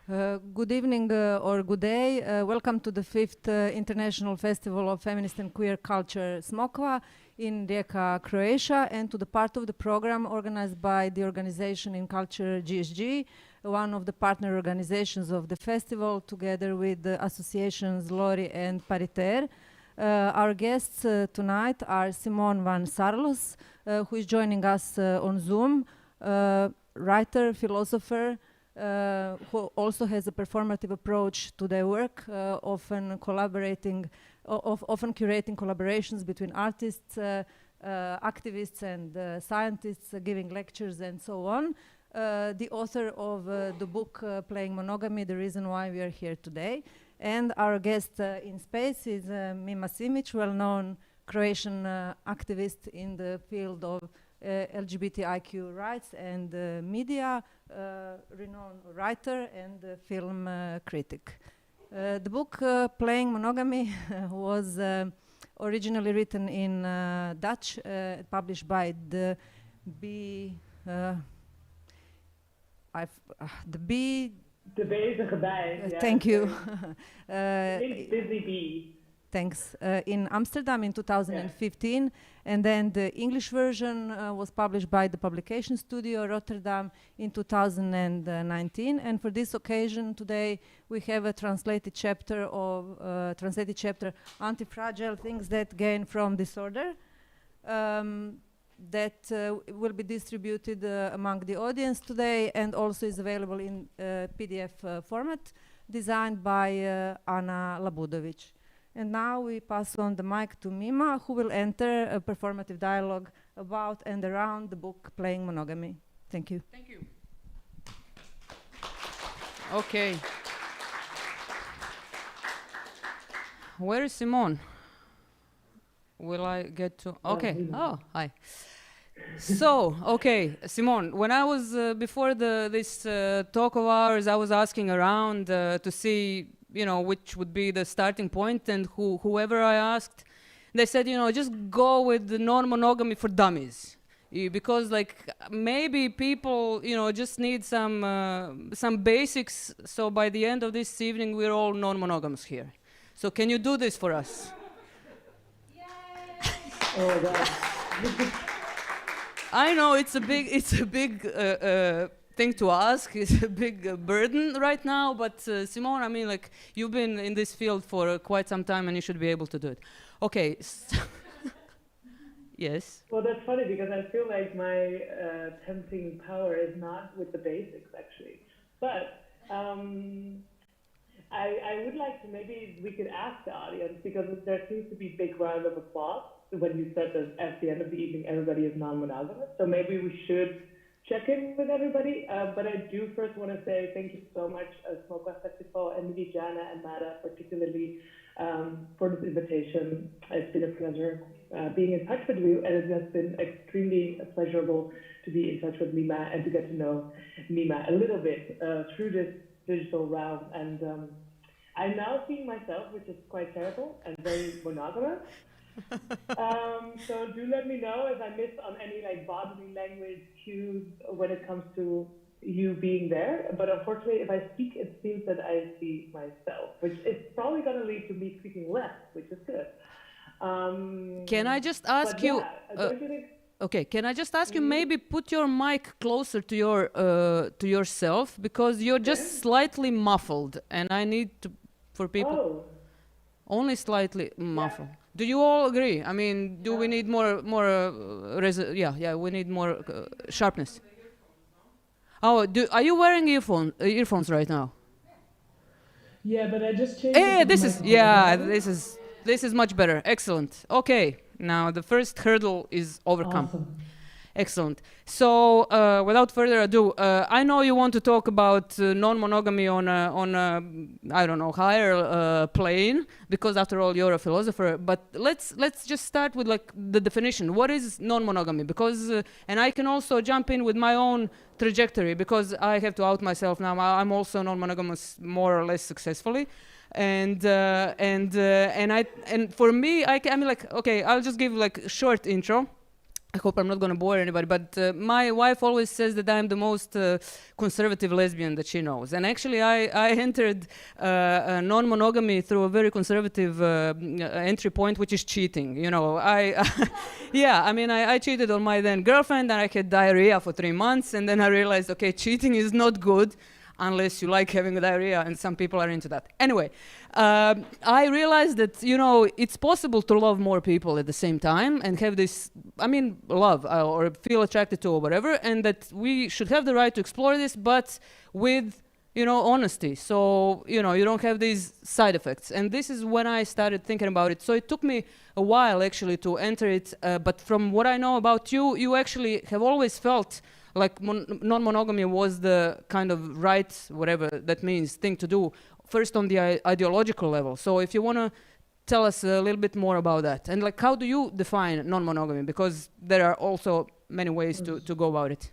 Good evening or good day. Welcome to the 5th International Festival of Feminist and Queer Culture Smokva in Rijeka, Croatia, and to the part of the program organized by the organization in culture GSG, one of the partner organizations of the festival, together with the associations Lori and Pariter. Our guests tonight are Simone van Saarloos, who is joining us on Zoom, writer, philosopher, who also has a performative approach to their work, often curating collaborations between artists, activists and scientists, giving lectures and so on. The author of the book Playing Monogamy, The Reason Why We Are Here Today. And our guest in space is Mima Simić, well-known Croatian activist in the field of LGBTIQ rights and media, renowned writer and film critic. The book Playing Monogamy was originally written in Dutch, published by the De bezige bij. Thank you. Busy bee. Thanks. In Amsterdam in 2015, yeah. And then the English version was published by the Publication Studio Rotterdam in 2019. And for this occasion today, we have a translated chapter of Anti-Fragile Things That Gain from Disorder. That will be distributed among the audience today and also is available in PDF format, designed by Ana Labudović. And now we pass on the mic to Mima, who will enter a performative dialogue about and around the book Playing Monogamy. Thank you. Thank you. Okay. Where is Simone? Will I get to... Okay. Oh, hi. So, okay, Simone, when I was, before this talk of ours, I was asking around to see, which would be the starting point, and whoever I asked, they said, just go with the non-monogamy for dummies. Because, maybe people, just need some basics, so by the end of this evening, we're all non-monogamous here. So can you do this for us? Yay! Oh, God. I know it's a big thing to ask. It's a big burden right now. But Simone, I mean, you've been in this field for quite some time, and you should be able to do it. Okay. Yes. Well, that's funny because I feel like my tempting power is not with the basics, actually. But I would like to, maybe we could ask the audience, because there seems to be big round of applause when you said that at the end of the evening everybody is non-monogamous. So maybe we should check in with everybody. But I do first want to say thank you so much, Smokva Festival, and Jana and Mara particularly, for this invitation. It's been a pleasure being in touch with you, and it has been extremely pleasurable to be in touch with Mima and to get to know Mima a little bit through this digital realm. And I'm now seeing myself, which is quite terrible, and very monogamous. So do let me know if I miss on any bodily language cues when it comes to you being there. But unfortunately, if I speak, it seems that I see myself, which is probably going to lead to me speaking less, which is good. Can I just ask you? Okay, can I just ask you, maybe put your mic closer to yourself, because you're just slightly muffled, and I need to, for people, only slightly muffled. Do you all agree? I mean, do we need more we need more sharpness. Oh, are you wearing earphones right now? Yeah, but I just changed. Hey, this is much better. Excellent. Okay, now the first hurdle is overcome. Awesome. Excellent. So, without further ado, I know you want to talk about non-monogamy on a I don't know, higher plane, because after all you're a philosopher. But let's just start with the definition. What is non-monogamy? Because and I can also jump in with my own trajectory, because I have to out myself now. I'm also non-monogamous more or less successfully. And for me, I mean, okay, I'll just give a short intro. I hope I'm not going to bore anybody, but my wife always says that I'm the most conservative lesbian that she knows. And actually, I entered non-monogamy through a very conservative entry point, which is cheating. You know, yeah, I mean, I cheated on my then girlfriend, and I had diarrhea for 3 months, and then I realized, okay, cheating is not good unless you like having a diarrhea, and some people are into that. Anyway, I realized that, you know, it's possible to love more people at the same time and have this, I mean, love or feel attracted to or whatever, and that we should have the right to explore this, but with, you know, honesty. So, you know, you don't have these side effects. And this is when I started thinking about it. So it took me a while actually to enter it, but from what I know about you, you actually have always felt like non-monogamy was the kind of right, whatever that means, thing to do, first on the ideological level. So if you want to tell us a little bit more about that. And like, how do you define non-monogamy? Because there are also many ways to go about it.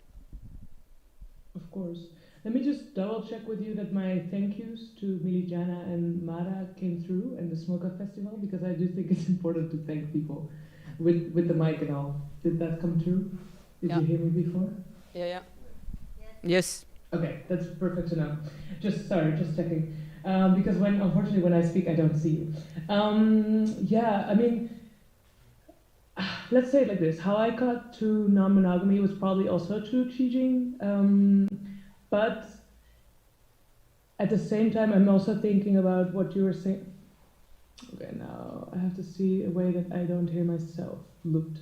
Of course. Let me just double check with you that my thank yous to Milijana and Mara came through in the Smoka Festival, because I do think it's important to thank people with the mic and all. Did that come through? Did you hear me before? Yeah. Yes. Okay, that's perfect to know. Just checking. Because unfortunately when I speak, I don't see you. Yeah, I mean, let's say it like this. How I got to non-monogamy was probably also through cheating. But at the same time, I'm also thinking about what you were saying. Okay, now I have to see a way that I don't hear myself looped.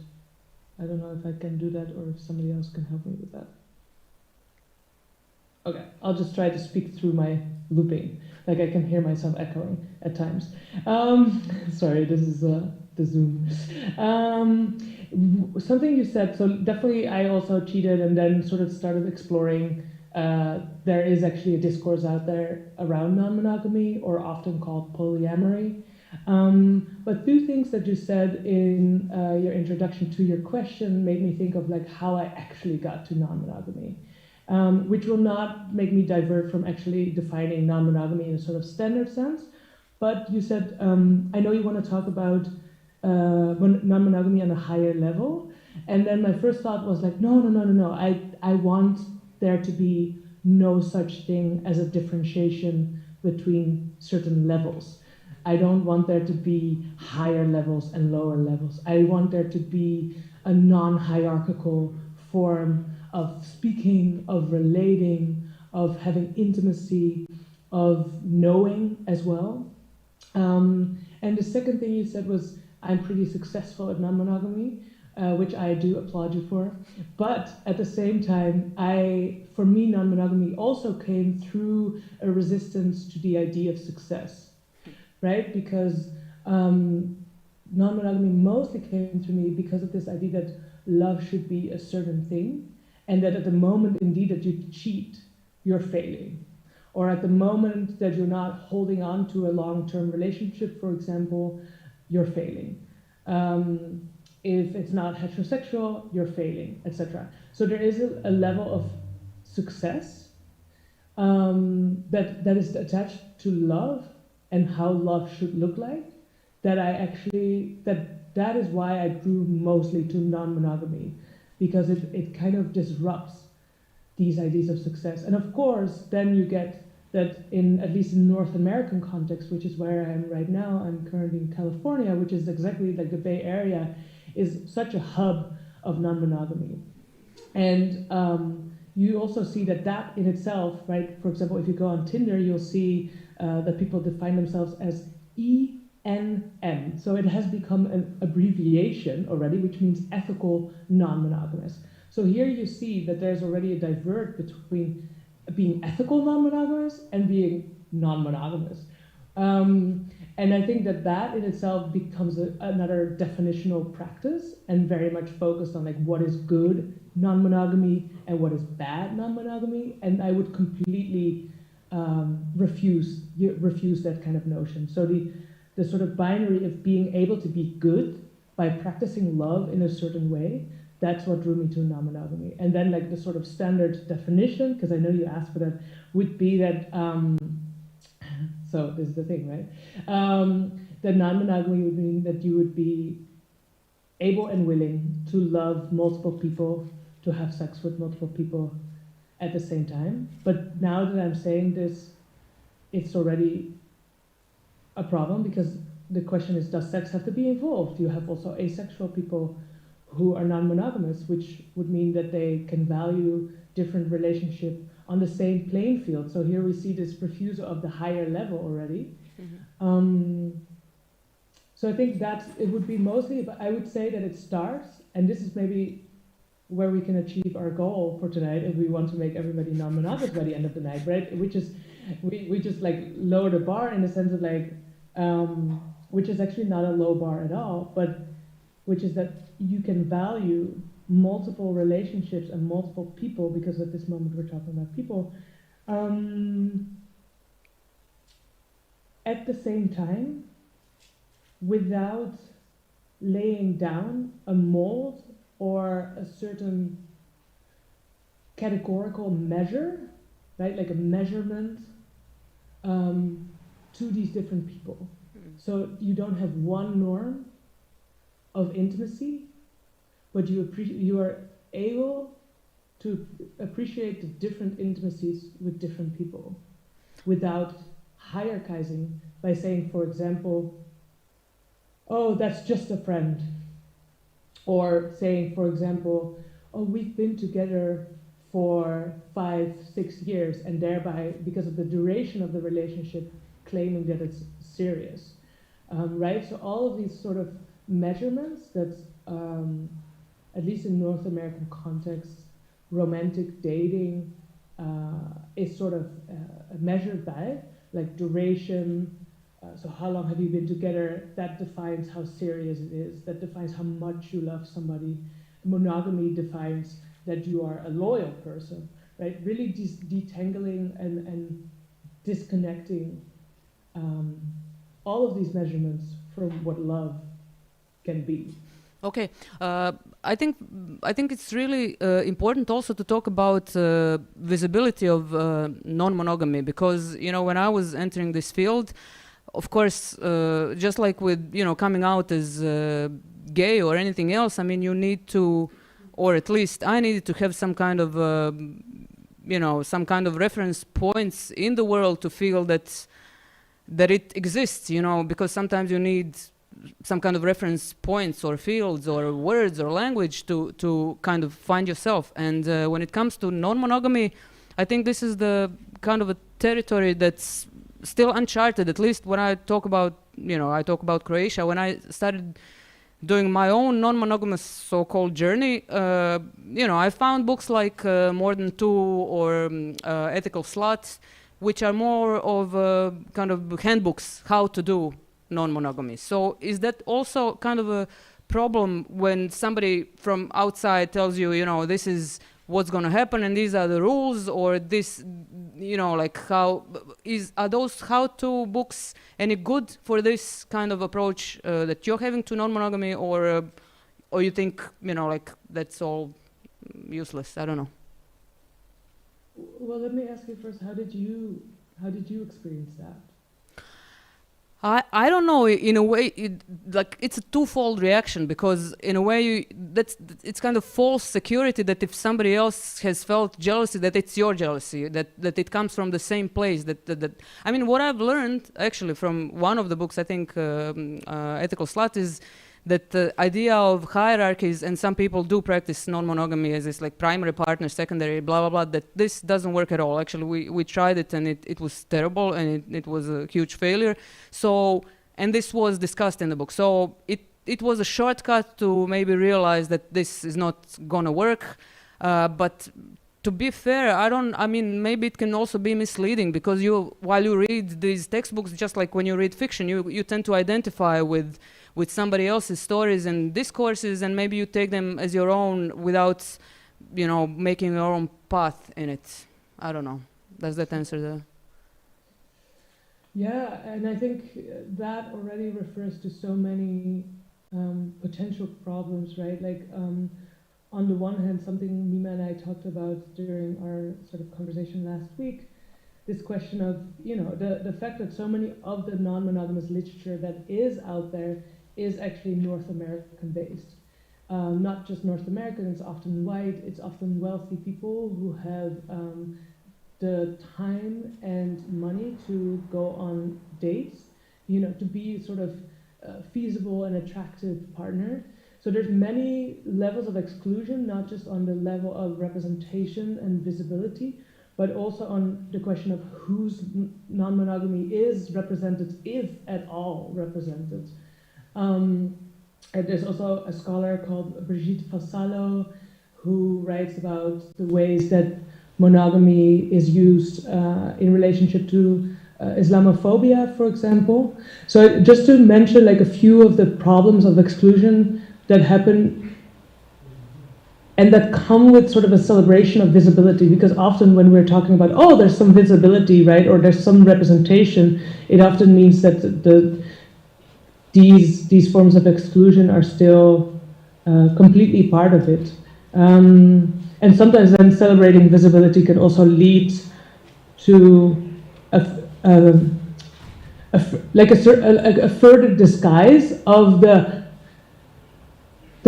I don't know if I can do that or if somebody else can help me with that. Okay, I'll just try to speak through my looping. Like I can hear myself echoing at times. Sorry, this is the Zoom. Something you said, so definitely I also cheated and then sort of started exploring. There is actually a discourse out there around non-monogamy, or often called polyamory. But two things that you said in your introduction to your question made me think of like how I actually got to non-monogamy, which will not make me divert from actually defining non-monogamy in a sort of standard sense. But you said, I know you want to talk about non-monogamy on a higher level. And then my first thought was like, no. I want there to be no such thing as a differentiation between certain levels. I don't want there to be higher levels and lower levels. I want there to be a non-hierarchical form of speaking, of relating, of having intimacy, of knowing as well. And the second thing you said was, I'm pretty successful at non-monogamy, which I do applaud you for. But at the same time, for me, non-monogamy also came through a resistance to the idea of success. Right? Because non-monogamy mostly came to me because of this idea that love should be a certain thing, and that at the moment, indeed, that you cheat, you're failing. Or at the moment that you're not holding on to a long-term relationship, for example, you're failing. If it's not heterosexual, you're failing, etc. So there is a level of success that is attached to love and how love should look like, that that is why I grew mostly to non-monogamy, because it kind of disrupts these ideas of success. And of course, then you get that at least in North American context, which is where I am right now, I'm currently in California, which is exactly like the Bay Area, is such a hub of non-monogamy. And you also see that in itself, right, for example, if you go on Tinder, you'll see that people define themselves as ENM. So it has become an abbreviation already, which means ethical non-monogamous. So here you see that there's already a divert between being ethical non-monogamous and being non-monogamous. And I think that in itself becomes another definitional practice, and very much focused on like what is good non-monogamy and what is bad non-monogamy. And I would completely refuse that kind of notion. So the sort of binary of being able to be good by practicing love in a certain way, that's what drew me to non-monogamy. And then like the sort of standard definition, because I know you asked for that, would be that, so this is the thing, right? That non-monogamy would mean that you would be able and willing to love multiple people, to have sex with multiple people at the same time. But now that I'm saying this, it's already a problem, because the question is, does sex have to be involved? You have also asexual people who are non-monogamous, which would mean that they can value different relationship on the same playing field. So here we see this refusal of the higher level already. So I think that it would be mostly, but I would say that it starts, and this is maybe where we can achieve our goal for tonight if we want to make everybody non-monogamous by the end of the night, right? Which is, we just like lower the bar in the sense of like, which is actually not a low bar at all, but which is that you can value multiple relationships and multiple people, because at this moment we're talking about people, at the same time, without laying down a mold or a certain categorical measure, right? Like a measurement to these different people. So you don't have one norm of intimacy, but you are able to appreciate the different intimacies with different people without hierarchizing by saying, for example, oh, that's just a friend. Or saying, for example, oh, we've been together for 5-6 years, and thereby, because of the duration of the relationship, claiming that it's serious. Right? So all of these sort of measurements that, at least in North American context, romantic dating is sort of measured by, like duration. So how long have you been together? That defines how serious it is. That defines how much you love somebody. Monogamy defines that you are a loyal person, right? Really detangling and disconnecting all of these measurements from what love can be. Okay, I think it's really important also to talk about visibility of non-monogamy, because when I was entering this field, of course, just like with coming out as gay or anything else, I mean, you need to, or at least I needed to have some kind of some kind of reference points in the world to feel that it exists, because sometimes you need some kind of reference points or fields or words or language to kind of find yourself. And when it comes to non-monogamy, I think this is the kind of a territory that's still uncharted, at least when I talk about, I talk about Croatia. When I started doing my own non-monogamous so-called journey, I found books like More Than Two or Ethical Slut, which are more of kind of handbooks how to do non-monogamy. So is that also kind of a problem when somebody from outside tells you, this is what's going to happen and these are the rules, or this, like are those how-to books any good for this kind of approach that you're having to non-monogamy, or you think, like that's all useless? I don't know. Well, let me ask you first, how did you experience that? I don't know. In a way, it's a twofold reaction, because in a way it's kind of false security that if somebody else has felt jealousy, that it's your jealousy, that it comes from the same place. That I mean, what I've learned actually from one of the books, I think Ethical Slut, is that the idea of hierarchies, and some people do practice non-monogamy as this like primary partner, secondary, blah, blah, blah, that this doesn't work at all. Actually, we tried it and it was terrible, and it was a huge failure. So, and this was discussed in the book. So it was a shortcut to maybe realize that this is not gonna work. But to be fair, I mean, maybe it can also be misleading, because while you read these textbooks, just like when you read fiction, you tend to identify with somebody else's stories and discourses, and maybe you take them as your own without, making your own path in it. I don't know. Does that answer the... Yeah, and I think that already refers to so many potential problems, right? Like, on the one hand, something Mima and I talked about during our sort of conversation last week, this question of, the fact that so many of the non-monogamous literature that is out there is actually North American based. not just North American, it's often white, it's often wealthy people who have the time and money to go on dates, you know, to be sort of feasible and attractive partner. So there's many levels of exclusion, not just on the level of representation and visibility, but also on the question of whose non-monogamy is represented, if at all represented. And there's also a scholar called Brigitte Vassallo who writes about the ways that monogamy is used in relationship to Islamophobia, for example. So just to mention like a few of the problems of exclusion that happen and that come with sort of a celebration of visibility, because often when we're talking about, oh, there's some visibility, right, or there's some representation, it often means that these forms of exclusion are still completely part of it. And sometimes then celebrating visibility can also lead to a further disguise of the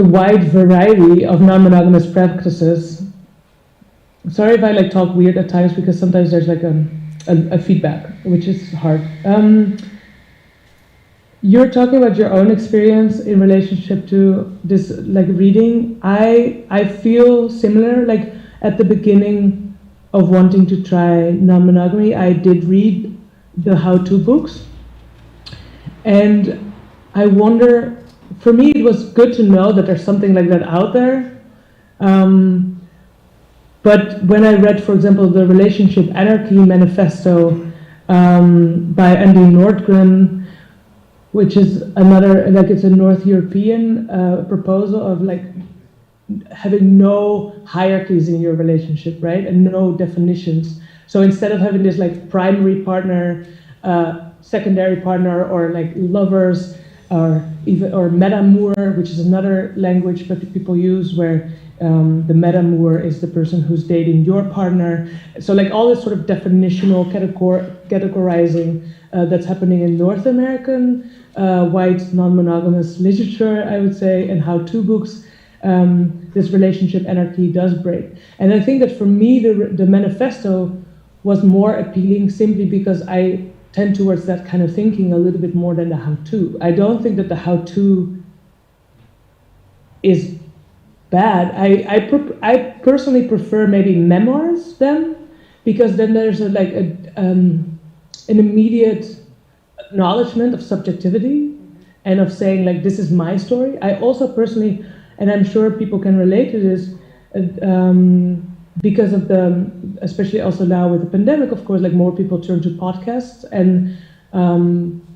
wide variety of non-monogamous practices. Sorry if I like talk weird at times, because sometimes there's like a feedback, which is hard. You're talking about your own experience in relationship to this like reading. I feel similar. Like at the beginning of wanting to try non-monogamy, I did read the how-to books, and I wonder, for me it was good to know that there's something like that out there. But when I read, for example, the Relationship Anarchy Manifesto by Andy Nordgren, which is another, like it's a North European proposal of like having no hierarchies in your relationship, right? And no definitions. So instead of having this like primary partner, secondary partner, or like lovers, or metamour, which is another language that people use, where the metamour is the person who's dating your partner. So like all this sort of definitional categorizing that's happening in North American white non-monogamous literature, I would say, and how-to books, this relationship anarchy does break. And I think that for me, the manifesto was more appealing simply because I tend towards that kind of thinking a little bit more than the how-to. I don't think that the how-to is bad. I personally prefer maybe memoirs then, because then there's an immediate acknowledgement of subjectivity and of saying like, this is my story. I also personally, and I'm sure people can relate to this, because of especially also now with the pandemic, of course, like more people turn to podcasts, and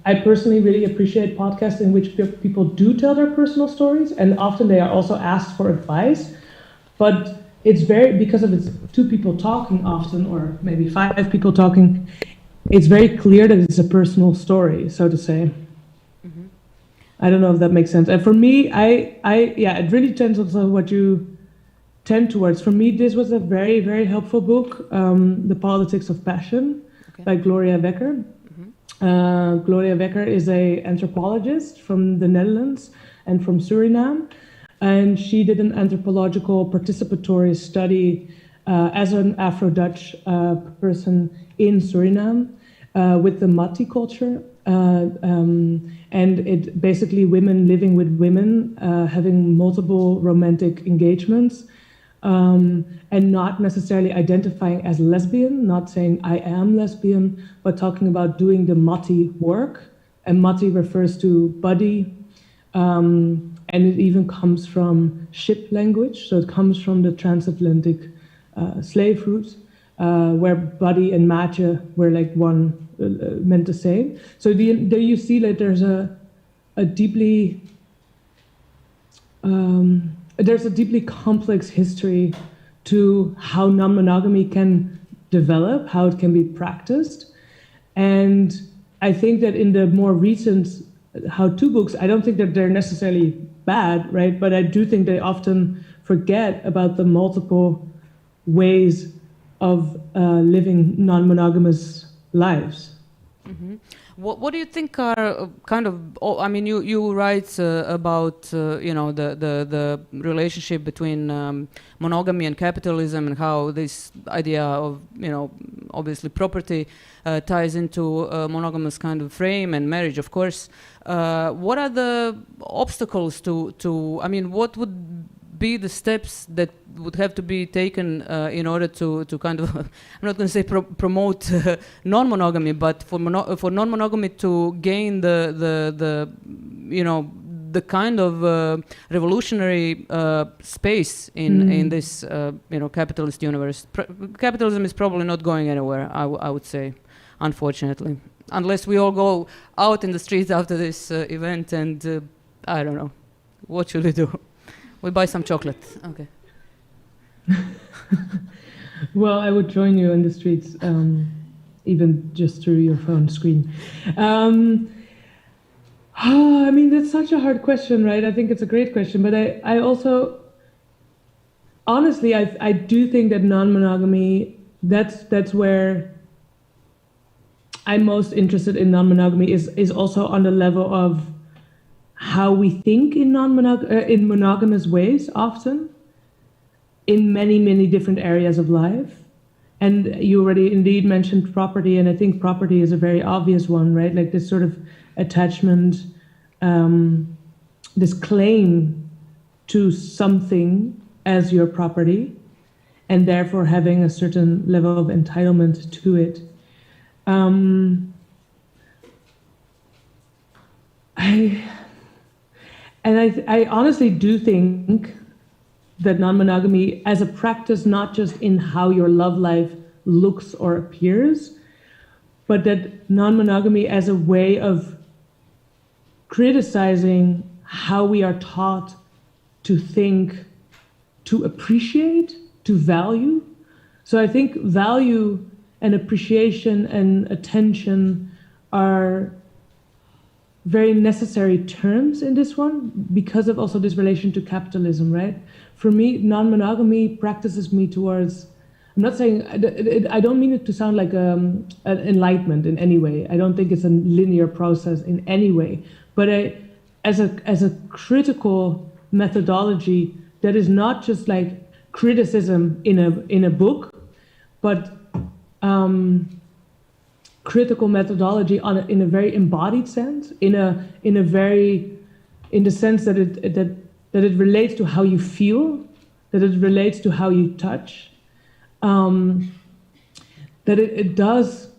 I personally really appreciate podcasts in which people do tell their personal stories, and often they are also asked for advice, but it's because of it's two people talking often, or maybe 5 people talking, it's very clear that it's a personal story, so to say. Mm-hmm. I don't know if that makes sense. And for me, it really tends also what you tend towards. For me, this was a very, very helpful book, The Politics of Passion, by Gloria Wekker. Mm-hmm. Gloria Wekker is an anthropologist from the Netherlands and from Suriname, and she did an anthropological participatory study as an Afro-Dutch person in Suriname with the Mati culture, and it basically women living with women, having multiple romantic engagements, and not necessarily identifying as lesbian, not saying I am lesbian, but talking about doing the Mati work. And Mati refers to body, and it even comes from ship language, so it comes from the transatlantic slave routes, where body and maatje were like one, meant the same. So there you see that there's a deeply complex history to how non-monogamy can develop, how it can be practiced. And I think that in the more recent how-to books, I don't think that they're necessarily bad, right? But I do think they often forget about the multiple ways of living non-monogamous lives. Mm-hmm. What do you think are kind of? I mean, you write about the relationship between monogamy and capitalism, and how this idea of obviously property ties into a monogamous kind of frame, and marriage, of course. What are the obstacles to? I mean, what would be the steps that would have to be taken in order to kind of, I'm not going to say promote non-monogamy, but for non-monogamy to gain the kind of revolutionary space in this capitalist universe. Capitalism is probably not going anywhere, I would say, unfortunately, unless we all go out in the streets after this event and I don't know, what should we do? We buy some chocolate. Okay. Well, I would join you in the streets, even just through your phone screen. I mean, that's such a hard question, right? I think it's a great question, but I also, honestly, I do think that non-monogamy, that's where I'm most interested in non-monogamy, is also on the level of how we think in in monogamous ways, often in many different areas of life. And you already indeed mentioned property, and I think property is a very obvious one, right? Like this sort of attachment, this claim to something as your property, and therefore having a certain level of entitlement to it. I honestly do think that non-monogamy as a practice, not just in how your love life looks or appears, but that non-monogamy as a way of criticizing how we are taught to think, to appreciate, to value. So I think value and appreciation and attention are very necessary terms in this one, because of also this relation to capitalism, right? For me, non-monogamy practices me towards, I'm not saying, I don't mean it to sound like an enlightenment in any way. I don't think it's a linear process in any way, but as a critical methodology that is not just like criticism in a book, but critical methodology in a very embodied sense, in the sense that it relates to how you feel, that it relates to how you touch, that it does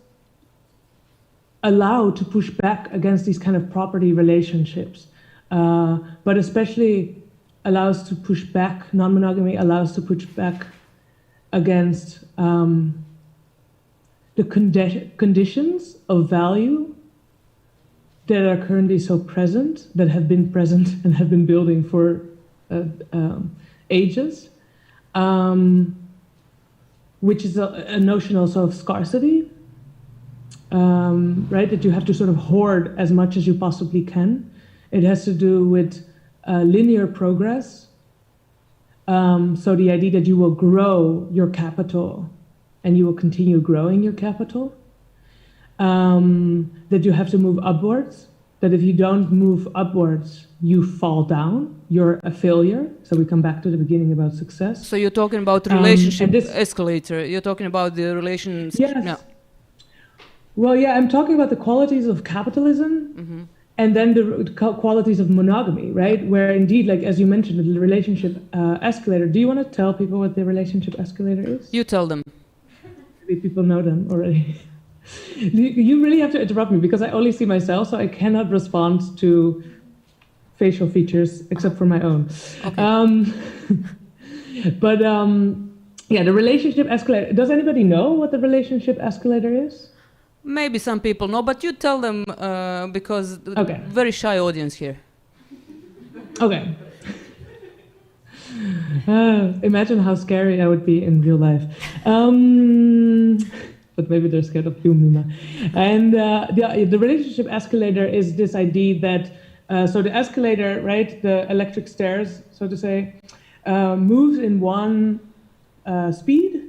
allow to push back against these kind of property relationships, but especially allows to push back, non-monogamy allows to push back against the conditions of value that are currently so present, that have been present and have been building for ages, which is a notion also of scarcity, right? That you have to sort of hoard as much as you possibly can. It has to do with linear progress. So the idea that you will grow your capital and you will continue growing your capital, that you have to move upwards, that if you don't move upwards, you fall down, you're a failure. So we come back to the beginning about success. So you're talking about relationship escalator, you're talking about the relations. Yes. No. Well, yeah, I'm talking about the qualities of capitalism, and then the qualities of monogamy, right? Where indeed, like as you mentioned, the relationship escalator. Do you want to tell people what the relationship escalator is? You tell them. Maybe people know them already. You really have to interrupt me because I only see myself, so I cannot respond to facial features except for my own. Okay. Yeah, the relationship escalator. Does anybody know what the relationship escalator is? Maybe some people know, but you tell them because very shy audience here. Okay. Imagine how scary I would be in real life. But maybe they're scared of you, Mima. And the relationship escalator is this idea that, so the escalator, right, the electric stairs, so to say, moves in one speed,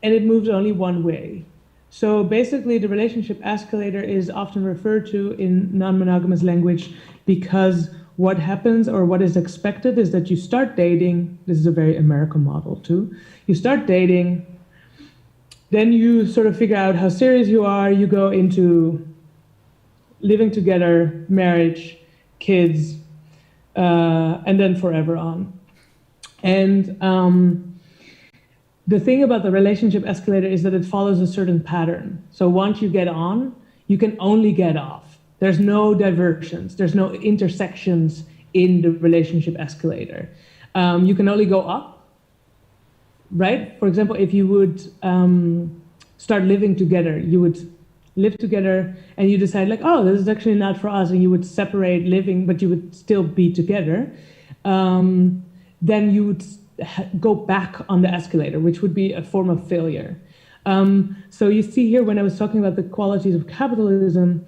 and it moves only one way. So basically, the relationship escalator is often referred to in non-monogamous language because what happens or what is expected is that you start dating. This is a very American model too. You start dating, then you sort of figure out how serious you are. You go into living together, marriage, kids, and then forever on. And the thing about the relationship escalator is that it follows a certain pattern. So once you get on, you can only get off. There's no diversions. There's no intersections in the relationship escalator. You can only go up, right? For example, if you would start living together, you would live together and you decide like, oh, this is actually not for us, and you would separate living, but you would still be together. Then you would go back on the escalator, which would be a form of failure. So you see here, when I was talking about the qualities of capitalism,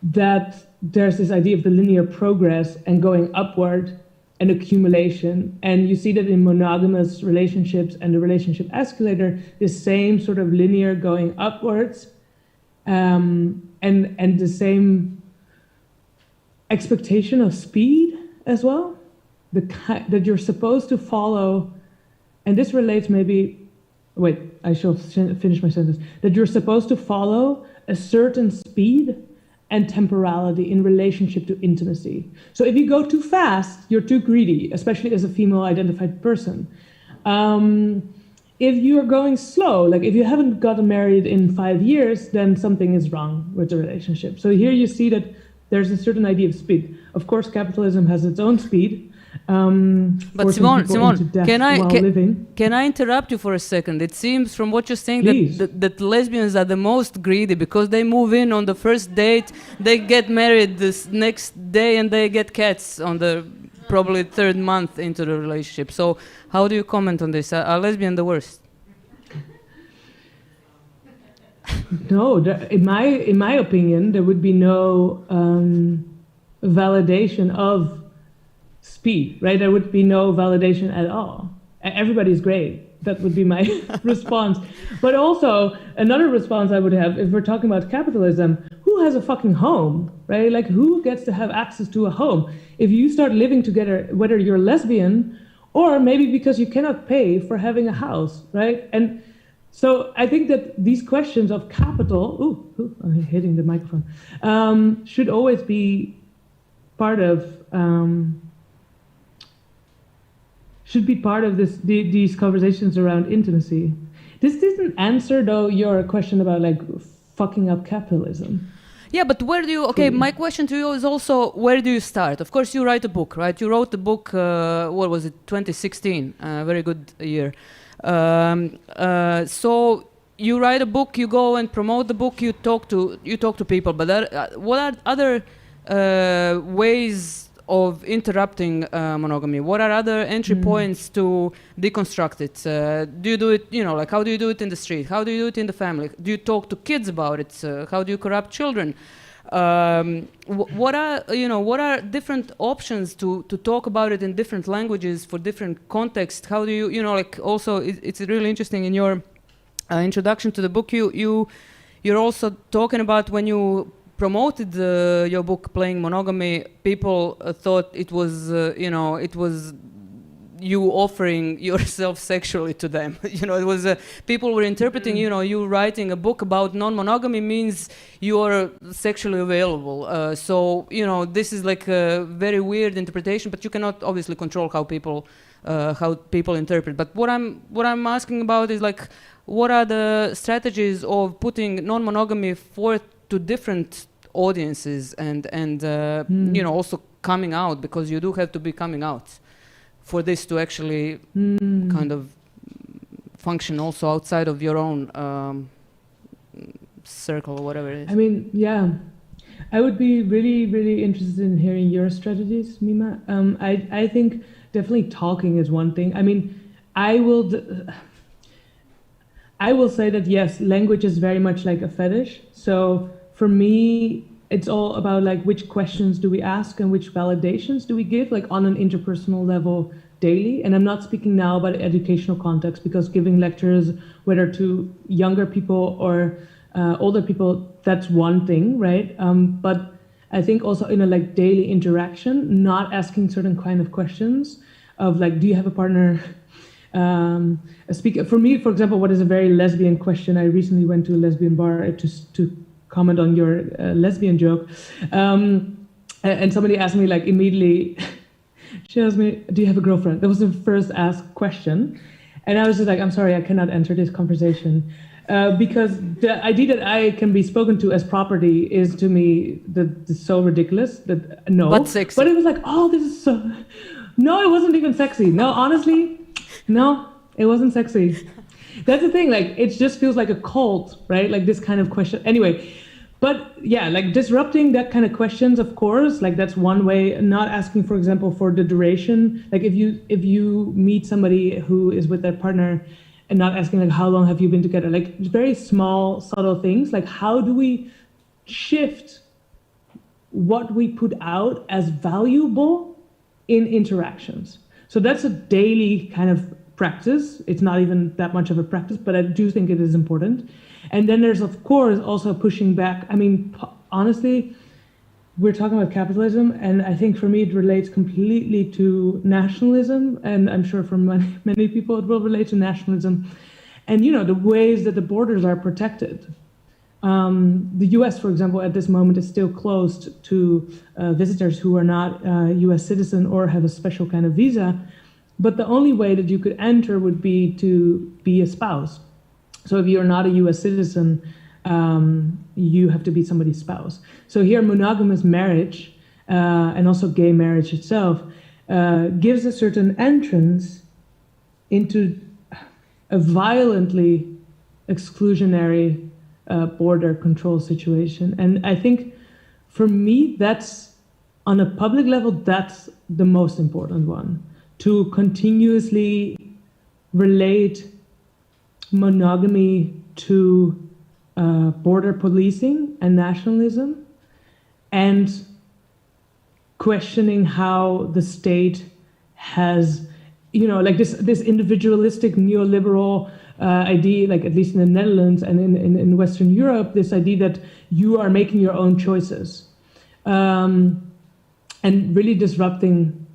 that there's this idea of the linear progress and going upward and accumulation. And you see that in monogamous relationships and the relationship escalator, the same sort of linear going upwards, and the same expectation of speed as well. That you're supposed to follow, and this relates maybe, wait, I shall finish my sentence, that you're supposed to follow a certain speed and temporality in relationship to intimacy. So if you go too fast, you're too greedy, especially as a female identified person. If you're going slow, like if you haven't gotten married in 5 years, then something is wrong with the relationship. So here you see that there's a certain idea of speed. Of course, capitalism has its own speed. But Simone, can I interrupt you for a second? It seems from what you're saying that lesbians are the most greedy because they move in on the first date, they get married this next day, and they get cats on the probably third month into the relationship. So how do you comment on this? Are lesbians the worst? No, in my opinion, there would be no validation of speed, right? There would be no validation at all. Everybody's great. That would be my response. But also, another response I would have, if we're talking about capitalism, who has a fucking home, right? Like, who gets to have access to a home? If you start living together, whether you're lesbian, or maybe because you cannot pay for having a house, right? And so I think that these questions of capital, I'm hitting the microphone, should always be part of these conversations around intimacy. This didn't answer, though, your question about like fucking up capitalism. Yeah, but where do you, okay, my question to you is also, where do you start? Of course, you write a book, right? You wrote the book, what was it, 2016, very good year. So you write a book, you go and promote the book, you talk to people, but what are other ways of interrupting monogamy? What are other entry points to deconstruct it? Do you do it, like how do you do it in the street? How do you do it in the family? Do you talk to kids about it? How do you corrupt children? What are different options to talk about it in different languages for different contexts? How do you, like also it's really interesting in your introduction to the book, you're also talking about when you promoted your book, Playing Monogamy, people thought it was, it was you offering yourself sexually to them. It was people were interpreting, you writing a book about non-monogamy means you are sexually available. So this is like a very weird interpretation, but you cannot obviously control how people interpret. But what I'm asking about is like, what are the strategies of putting non-monogamy forth to different audiences and also coming out, because you do have to be coming out for this to actually kind of function also outside of your own circle or whatever it is. I mean, yeah, I would be really, really interested in hearing your strategies, Mima. I think definitely talking is one thing. I mean, I will say that yes, language is very much like a fetish. So for me, it's all about like which questions do we ask and which validations do we give, like on an interpersonal level daily. And I'm not speaking now about educational context, because giving lectures, whether to younger people or older people, that's one thing, right? But I think also in a like daily interaction, not asking certain kind of questions of like, do you have a partner? For me, for example, what is a very lesbian question? I recently went to a lesbian bar to comment on your lesbian joke, and somebody asked me like immediately. She asked me, "Do you have a girlfriend?" That was the first asked question, and I was just like, "I'm sorry, I cannot enter this conversation." Because the idea that I can be spoken to as property is to me so ridiculous that no. But sexy. But it was like, oh, this is so. No, it wasn't even sexy. No, honestly, no, it wasn't sexy. That's the thing. Like, it just feels like a cult, right? Like this kind of question. Anyway, but yeah, like disrupting that kind of questions, of course. Like that's one way. Not asking, for example, for the duration. Like if you meet somebody who is with their partner, and not asking like how long have you been together, like very small, subtle things, like how do we shift what we put out as valuable in interactions. So that's a daily kind of practice. It's not even that much of a practice, but I do think it is important. And then there's of course also pushing back. I mean, honestly, we're talking about capitalism, and I think for me it relates completely to nationalism, and I'm sure for many people it will relate to nationalism. And you know, the ways that the borders are protected. The US, for example, at this moment is still closed to visitors who are not US citizen or have a special kind of visa, but the only way that you could enter would be to be a spouse. So if you're not a US citizen, you have to be somebody's spouse. So here, monogamous marriage, and also gay marriage itself, gives a certain entrance into a violently exclusionary border control situation. And I think for me, that's, on a public level, that's the most important one. To continuously relate monogamy to border policing and nationalism, and questioning how the state has, you know, like this individualistic neoliberal idea, like at least in the Netherlands and in Western Europe, this idea that you are making your own choices, and really disrupting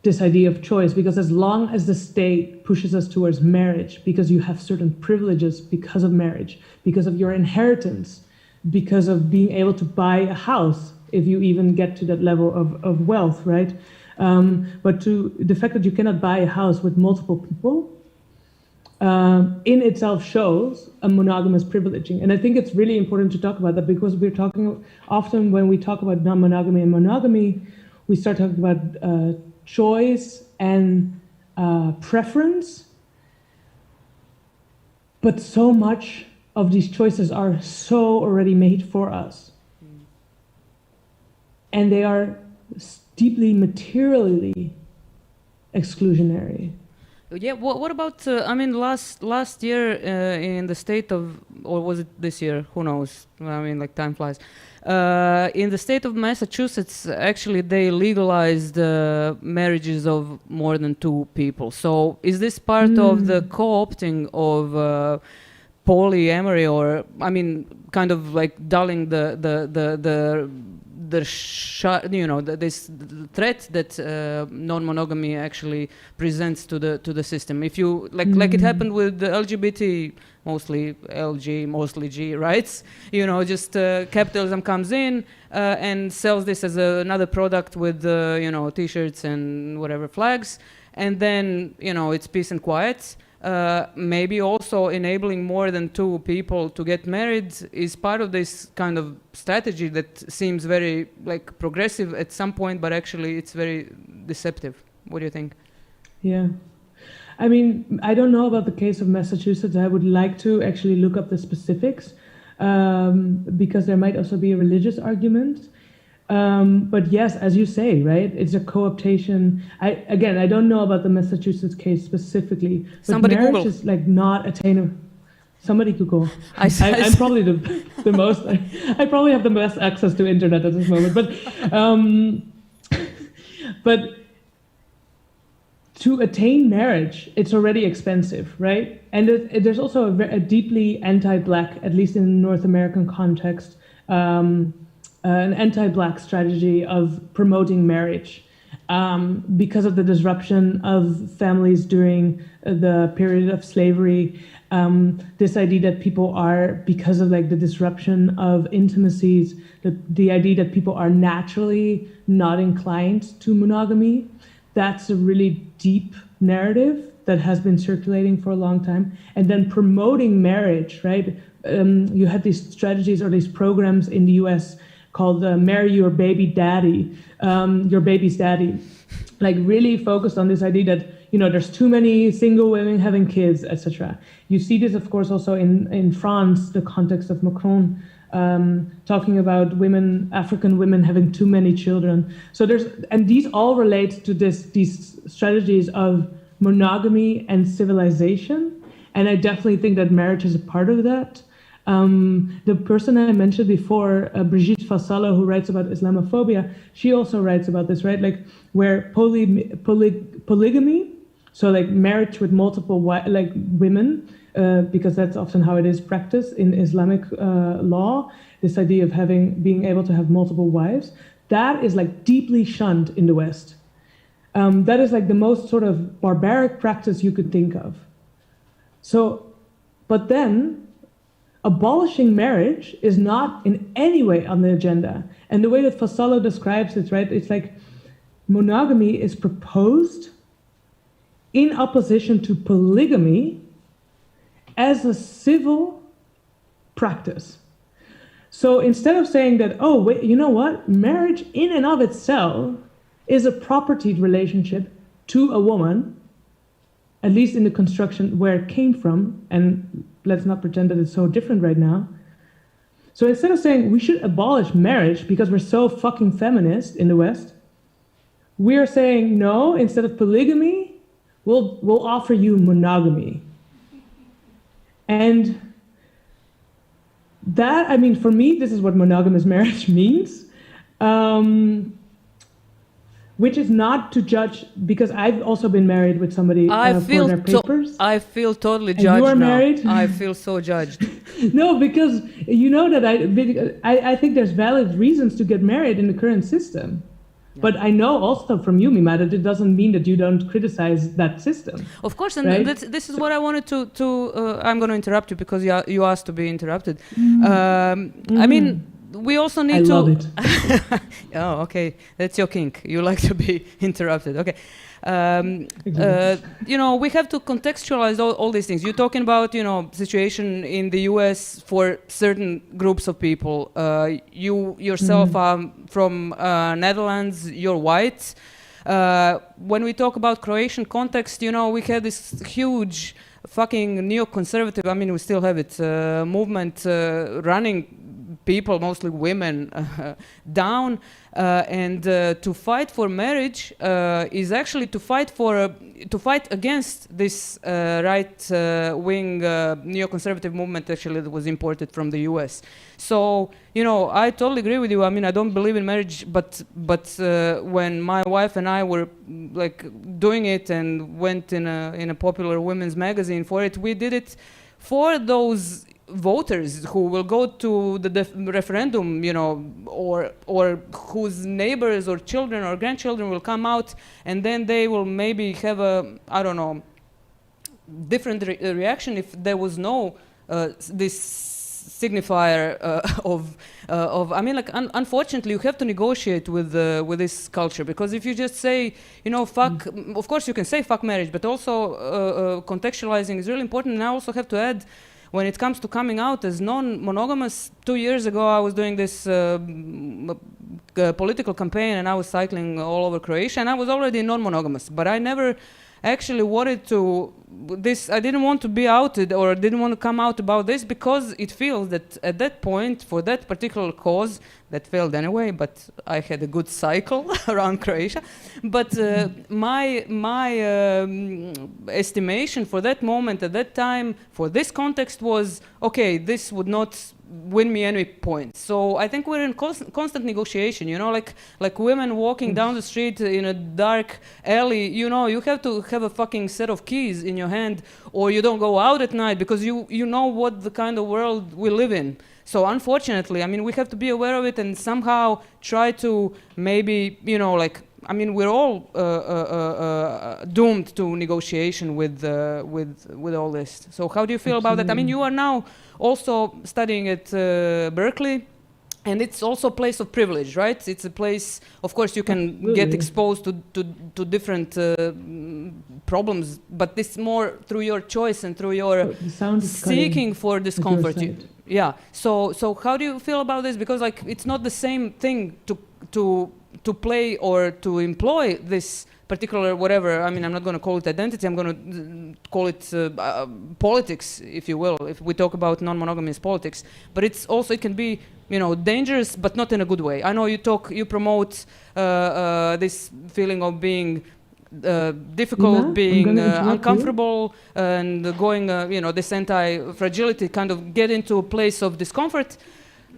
this idea of choice, because as long as the state pushes us towards marriage, because you have certain privileges because of marriage, because of your inheritance, because of being able to buy a house, if you even get to that level of wealth, right? But to the fact that you cannot buy a house with multiple people in itself shows a monogamous privileging. And I think it's really important to talk about that, because we're talking often, when we talk about non-monogamy and monogamy, we start talking about choice and preference, but so much of these choices are so already made for us, and they are deeply materially exclusionary. Yeah, what about, I mean, last year in the state of, or was it this year? Who knows? I mean, like, time flies. In the state of Massachusetts, actually, they legalized marriages of more than two people. So is this part of the co-opting of polyamory, or, I mean, kind of like dulling this threat that non-monogamy actually presents to the system? If you like it happened with the LGBT, mostly LG, mostly G rights, you know, just capitalism comes in and sells this as another product with you know, t-shirts and whatever flags, and then, you know, it's peace and quiet. Maybe also enabling more than two people to get married is part of this kind of strategy that seems very like progressive at some point, but actually it's very deceptive. What do you think? Yeah. I mean, I don't know about the case of Massachusetts. I would like to actually look up the specifics, because there might also be a religious argument. But yes, as you say, right, it's a co-optation. I don't know about the Massachusetts case specifically, but Somebody marriage Google. is like not attainable. Somebody could go. I'm probably the most. I probably have the best access to internet at this moment. But to attain marriage, it's already expensive, right? And there's also a deeply anti-Black, at least in the North American context, an anti-Black strategy of promoting marriage because of the disruption of families during the period of slavery. This idea that people are, because of like the disruption of intimacies, the idea that people are naturally not inclined to monogamy. That's a really deep narrative that has been circulating for a long time. And then promoting marriage, right? You had these strategies or these programs in the US called Marry Your Baby Daddy, Your Baby's Daddy, like really focused on this idea that, you know, there's too many single women having kids, etc. You see this, of course, also in France, the context of Macron, talking about women, African women having too many children. So and these all relate to these strategies of monogamy and civilization. And I definitely think that marriage is a part of that. The person I mentioned before, Brigitte Vassalo, who writes about Islamophobia, she also writes about this, right? Like where polygamy, so like marriage with multiple women, because that's often how it is practiced in Islamic law, this idea of being able to have multiple wives, that is like deeply shunned in the West. That is like the most sort of barbaric practice you could think of. So, but then abolishing marriage is not in any way on the agenda. And the way that Vassalo describes it, right, it's like monogamy is proposed in opposition to polygamy as a civil practice. So instead of saying that, oh, wait, you know what? Marriage in and of itself is a propertied relationship to a woman, at least in the construction where it came from, and let's not pretend that it's so different right now. So instead of saying we should abolish marriage because we're so fucking feminist in the West, we are saying no, instead of polygamy, we'll offer you monogamy. And that, I mean, for me, this is what monogamous marriage means. Which is not to judge, because I've also been married with somebody for their papers. I feel totally judged now. You are married? I feel so judged. No, because you know that I think there's valid reasons to get married in the current system. Yeah. But I know also from you, Mima, that it doesn't mean that you don't criticize that system. Of course, and right? this is what I wanted to I'm going to interrupt you because you asked to be interrupted. I mean, we also need to... I love it. Oh, okay. That's your kink. You like to be interrupted. Okay. You know, we have to contextualize all these things. You're talking about, you know, situation in the US for certain groups of people. You yourself are from Netherlands. You're white. When we talk about Croatian context, you know, we had this huge fucking neoconservative, I mean, we still have it, movement running people, mostly women, down, and to fight for marriage is actually to fight against this right-wing neoconservative movement actually that was imported from the US. So, you know, I totally agree with you. I mean, I don't believe in marriage, but when my wife and I were like doing it and went in a popular women's magazine for it, we did it for those voters who will go to the referendum, you know, or whose neighbors or children or grandchildren will come out, and then they will maybe have a, I don't know, different reaction if there was no this signifier of I mean, like, unfortunately, you have to negotiate with this culture, because if you just say, you know, fuck, of course you can say fuck marriage, but also contextualizing is really important. And I also have to add, when it comes to coming out as non-monogamous, 2 years ago I was doing this political campaign, and I was cycling all over Croatia, and I was already non-monogamous, but I never actually wanted to I didn't want to be outed or didn't want to come out about this because it feels that at that point, for that particular cause, that failed anyway, but I had a good cycle around Croatia. But my estimation for that moment at that time, for this context was, okay, this would not win me any points. So I think we're in constant negotiation, you know, like women walking down the street in a dark alley, you know, you have to have a fucking set of keys in your hand or you don't go out at night because you know what the kind of world we live in. So unfortunately, I mean, we have to be aware of it and somehow try to maybe, you know, like, I mean, we're all doomed to negotiation with all this. So how do you feel about that? I mean, you are now also studying at Berkeley, and it's also a place of privilege, right? It's a place, of course, you can get exposed to different problems, but it's more through your choice and through your seeking for discomfort. Yeah. So how do you feel about this? Because like it's not the same thing to play or to employ this particular whatever. I mean, I'm not going to call it identity. I'm going to call it politics, if you will. If we talk about non-monogamous politics, but it's also it can be, you know, dangerous, but not in a good way. I know you promote this feeling of being difficult, being uncomfortable, and going, you know, this anti-fragility kind of get into a place of discomfort.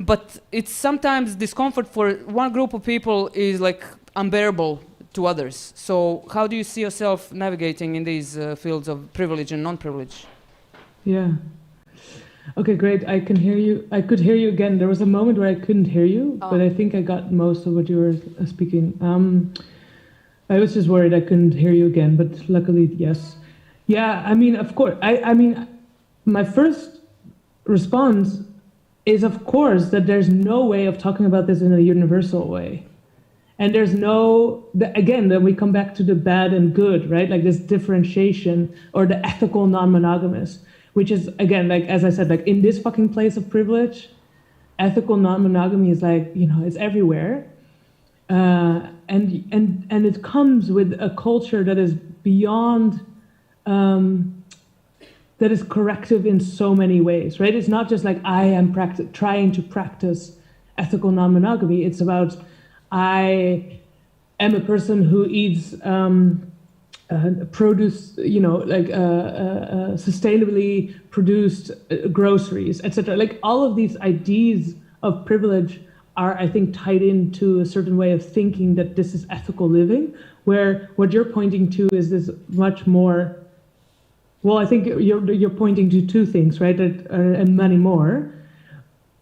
But it's sometimes discomfort for one group of people is like unbearable to others. So how do you see yourself navigating in these fields of privilege and non-privilege? Yeah. Okay, great. I can hear you. I could hear you again. There was a moment where I couldn't hear you, but I think I got most of what you were speaking. I was just worried I couldn't hear you again, but luckily, yes. Yeah, I mean, of course. I mean, my first response is, of course, that there's no way of talking about this in a universal way. And there's again, then we come back to the bad and good, right? Like this differentiation or the ethical non-monogamous, which is, again, like, as I said, like in this fucking place of privilege, ethical non-monogamy is like, you know, it's everywhere. And it comes with a culture that is beyond, that is corrective in so many ways, right? It's not just like I am trying to practice ethical non-monogamy. It's about I am a person who eats produce, you know, like sustainably produced groceries, etc. Like all of these ideas of privilege are, I think, tied into a certain way of thinking that this is ethical living, where what you're pointing to is this much more. Well, I think you're pointing to two things, right, and many more.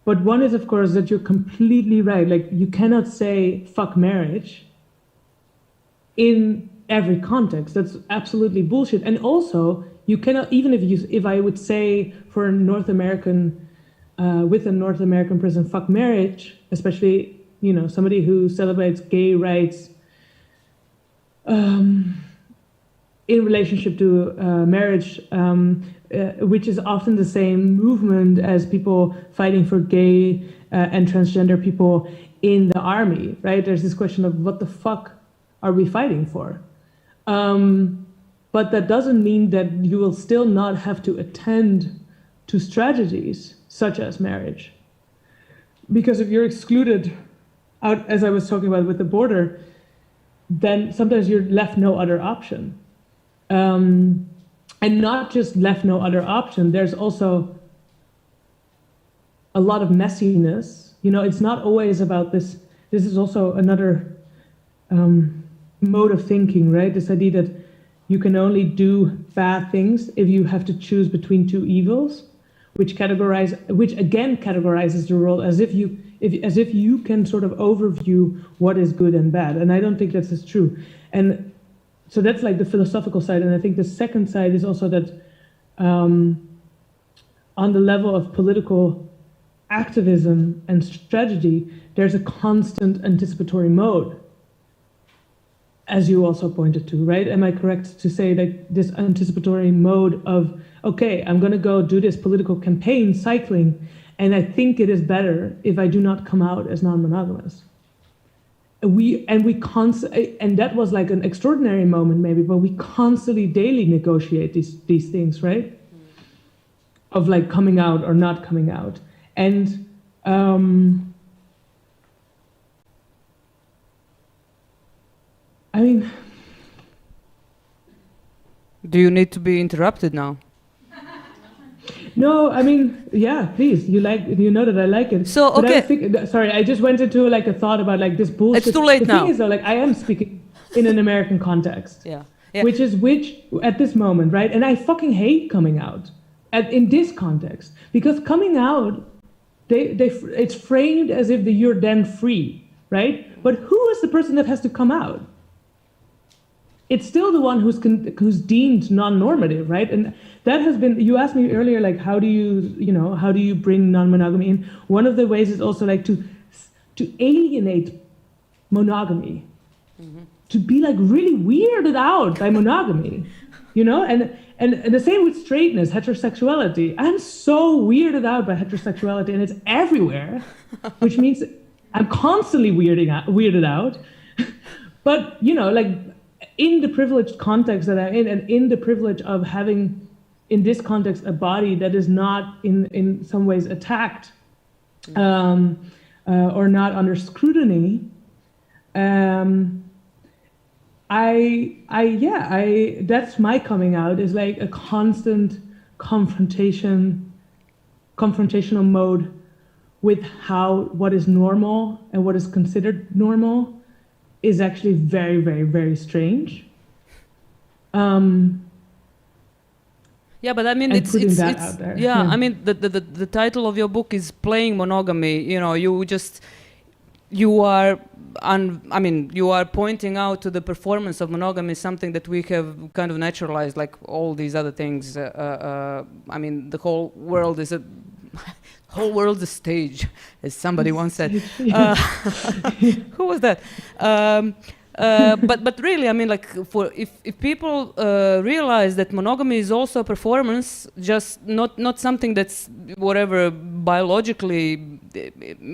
But one is, of course, that you're completely right. Like, you cannot say fuck marriage in every context. That's absolutely bullshit. And also, you cannot, even if I would say for a North American, with a North American person, fuck marriage, especially, you know, somebody who celebrates gay rights, in relationship to marriage, which is often the same movement as people fighting for gay and transgender people in the army, right? There's this question of what the fuck are we fighting for? But that doesn't mean that you will still not have to attend to strategies such as marriage. Because if you're excluded out, as I was talking about with the border, then sometimes you're left no other option. And not just left no other option, there's also a lot of messiness. You know, it's not always about this. This is also another mode of thinking, right? This idea that you can only do bad things if you have to choose between two evils, which again categorizes the world as if you can sort of overview what is good and bad. And I don't think that's as true. And so that's like the philosophical side. And I think the second side is also that on the level of political activism and strategy, there's a constant anticipatory mode, as you also pointed to, right? Am I correct to say that this anticipatory mode of, okay, I'm going to go do this political campaign cycling, and I think it is better if I do not come out as non-monogamous. and that was like an extraordinary moment maybe, but we constantly daily negotiate these things, right? Of like coming out or not coming out. And I mean, do you need to be interrupted now? no, I mean, yeah, please. You know that I like it. So, but okay. Sorry, I just went into like a thought about like this bullshit. It's too late now. The thing is though, like I am speaking in an American context. Yeah. Which at this moment, right? And I fucking hate coming out in this context, because coming out, it's framed as if you're then free, right? But who is the person that has to come out? It's still the one who's deemed non-normative, right? And that has been, you asked me earlier, like, how do you bring non-monogamy in? One of the ways is also like to alienate monogamy, to be like really weirded out by monogamy, and the same with straightness, heterosexuality. I'm so weirded out by heterosexuality, and it's everywhere, which means I'm constantly weirded out. But, like, in the privileged context that I'm in, and in the privilege of having, in this context, a body that is not in some ways attacked or not under scrutiny, that's my coming out, is like a constant confrontational mode with how what is normal and what is considered normal is actually very, very, very strange. Yeah, but I mean, it's out there. Yeah, I mean, the title of your book is Playing Monogamy. You are pointing out to the performance of monogamy, something that we have kind of naturalized, like all these other things. I mean, the whole world is a stage, as somebody once said. Who was that? But really, I mean, like, if people realize that monogamy is also a performance, just not something that's whatever biologically,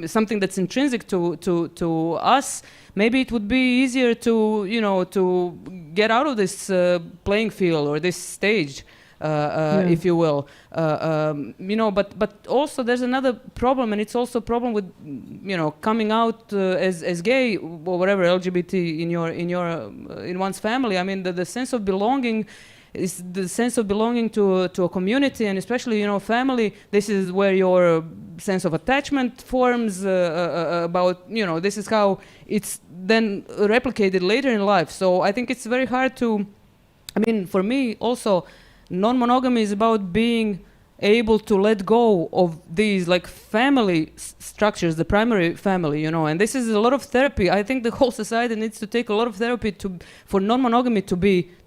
something that's intrinsic to us, maybe it would be easier to get out of this playing field or this stage. If you will, but also there's another problem, and it's also a problem with, coming out as gay or whatever, LGBT in one's family. I mean, the sense of belonging is the sense of belonging to a community, and especially, family. This is where your sense of attachment forms. About, this is how it's then replicated later in life. So I think it's very hard to. I mean, for me also, non-monogamy is about being able to let go of these like family structures, the primary family, and this is a lot of therapy. I think the whole society needs to take a lot of therapy for non-monogamy to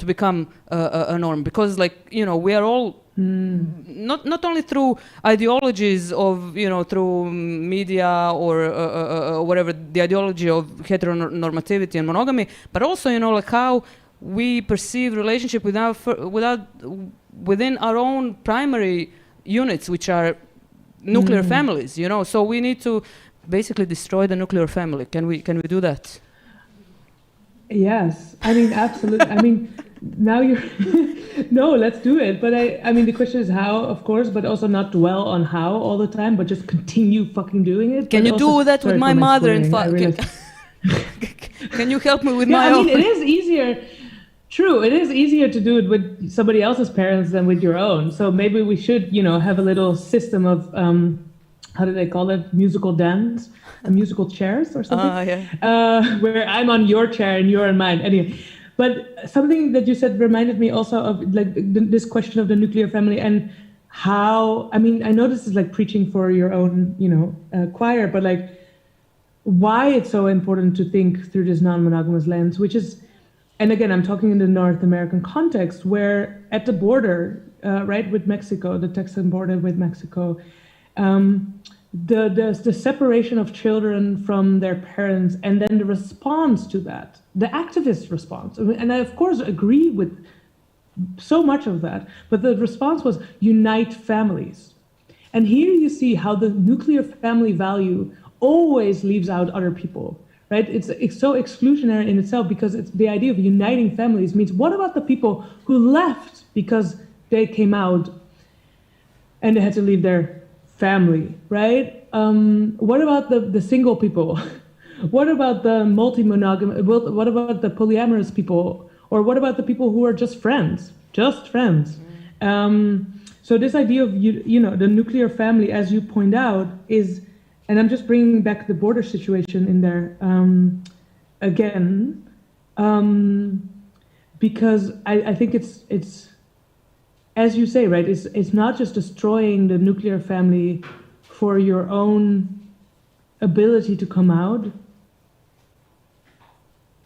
become a norm, because we are all not only through ideologies of through media or whatever, the ideology of heteronormativity and monogamy, but also like how we perceive relationship within our own primary units, which are nuclear families, So we need to basically destroy the nuclear family. Can we do that? Yes, I mean, absolutely. I mean, now you're no, let's do it. But I mean, the question is how, of course, but also not dwell on how all the time, but just continue fucking doing it. Can you do that with my mother and father? Can you help me with my own? I mean, it is easier. True, it is easier to do it with somebody else's parents than with your own. So maybe we should, have a little system of, how do they call it, musical dance, musical chairs or something, where I'm on your chair and you're on mine. Anyway, but something that you said reminded me also of like this question of the nuclear family and how. I mean, I know this is like preaching for your own, choir, but like why it's so important to think through this non-monogamous lens, which is. And again, I'm talking in the North American context, where at the border, right, with Mexico, the Texan border with Mexico, the separation of children from their parents, and then the response to that, the activist response. And I, of course, agree with so much of that, but the response was unite families. And here you see how the nuclear family value always leaves out other people. right? It's so exclusionary in itself, because it's the idea of uniting families means, what about the people who left because they came out and they had to leave their family, right? What about the single people? What about the multi-monogamous? What about the polyamorous people? Or what about the people who are just friends? Just friends. So this idea of, the nuclear family, as you point out, is, and I'm just bringing back the border situation in there again, because I think it's, as you say, right, it's not just destroying the nuclear family for your own ability to come out,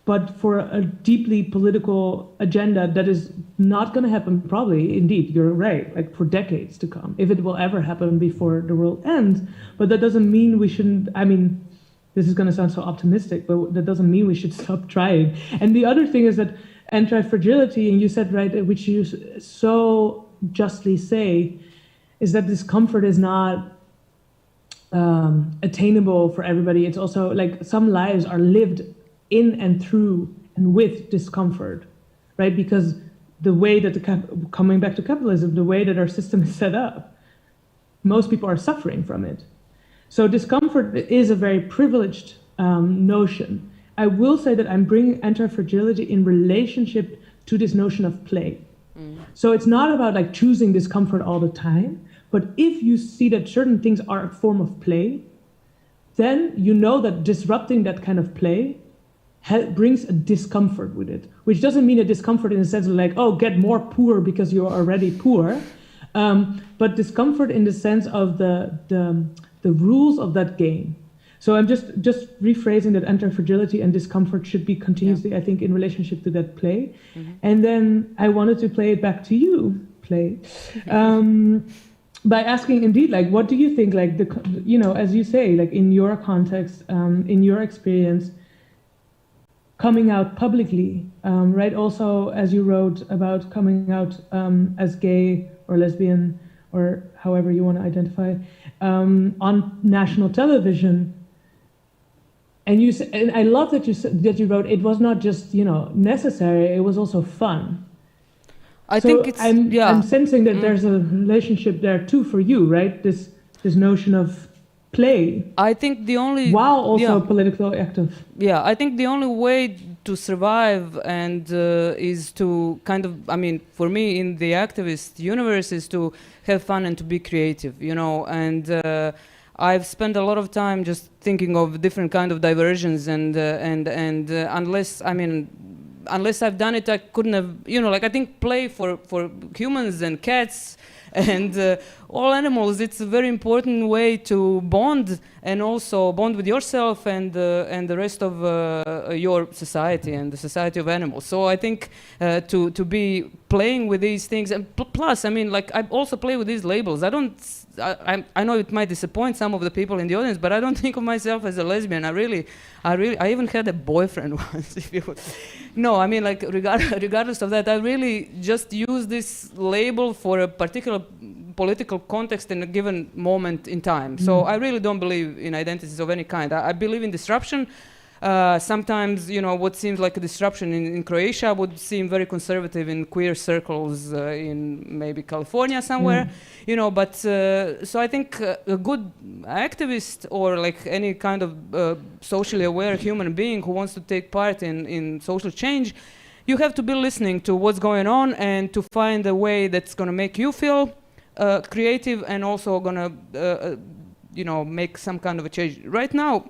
but for a deeply political agenda that is not going to happen, probably, indeed, you're right, like for decades to come, if it will ever happen before the world ends. But that doesn't mean we shouldn't, I mean, this is going to sound so optimistic, but that doesn't mean we should stop trying. And the other thing is that anti-fragility, and you said, right, which you so justly say, is that discomfort is not attainable for everybody. It's also like some lives are lived in and through and with discomfort, right? Because the way that coming back to capitalism, the way that our system is set up, most people are suffering from it. So discomfort is a very privileged notion. I will say that I'm bringing anti-fragility in relationship to this notion of play. So it's not about like choosing discomfort all the time, but if you see that certain things are a form of play, then you know that disrupting that kind of play brings a discomfort with it, which doesn't mean a discomfort in the sense of like, oh, get more poor because you're already poor, but discomfort in the sense of the rules of that game. So I'm just rephrasing that anti-fragility and discomfort should be continuously, I think, in relationship to that play. And then I wanted to play it back to you, by asking indeed, like, what do you think, like, as you say, like in your context, in your experience, coming out publicly, right? Also, as you wrote about coming out as gay or lesbian or however you want to identify, on national television. And I love that you wrote it was not just necessary; it was also fun. I think it's I'm sensing that there's a relationship there too for you, right? This notion of play. I think the only while also politically active. Yeah, I think the only way to survive and is to kind of, I mean, for me in the activist universe is to have fun and to be creative, and I've spent a lot of time just thinking of different kind of diversions and unless I've done it, I couldn't have, I think play for humans and cats and all animals, it's a very important way to bond and also bond with yourself and the rest of your society and the society of animals. So I think to be playing with these things, and plus, I mean, like I also play with these labels. I know it might disappoint some of the people in the audience, but I don't think of myself as a lesbian. I even had a boyfriend once, if you would. No, I mean, like regardless of that, I really just use this label for a particular political context in a given moment in time. So I really don't believe in identities of any kind. I believe in disruption. Sometimes, what seems like a disruption in Croatia would seem very conservative in queer circles in maybe California somewhere, but so I think a good activist or like any kind of socially aware human being who wants to take part in social change, you have to be listening to what's going on and to find a way that's going to make you feel creative and also going to, make some kind of a change. Right now,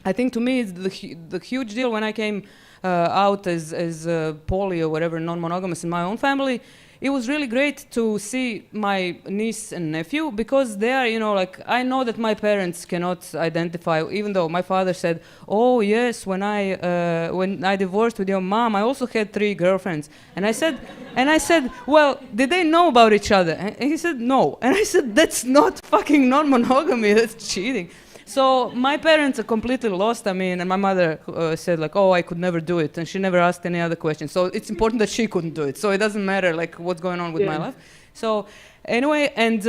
I think to me it's the huge deal when I came out as poly or whatever, non-monogamous in my own family. It was really great to see my niece and nephew because they are, like I know that my parents cannot identify, even though my father said, "Oh yes, when I divorced with your mom, I also had 3 girlfriends." And I said, "Well, did they know about each other?" And he said, "No." And I said, "That's not fucking non-monogamy. That's cheating." So my parents are completely lost. I mean, and my mother said like, "Oh, I could never do it," and she never asked any other questions. So it's important that she couldn't do it. So it doesn't matter like what's going on with my life. So anyway, and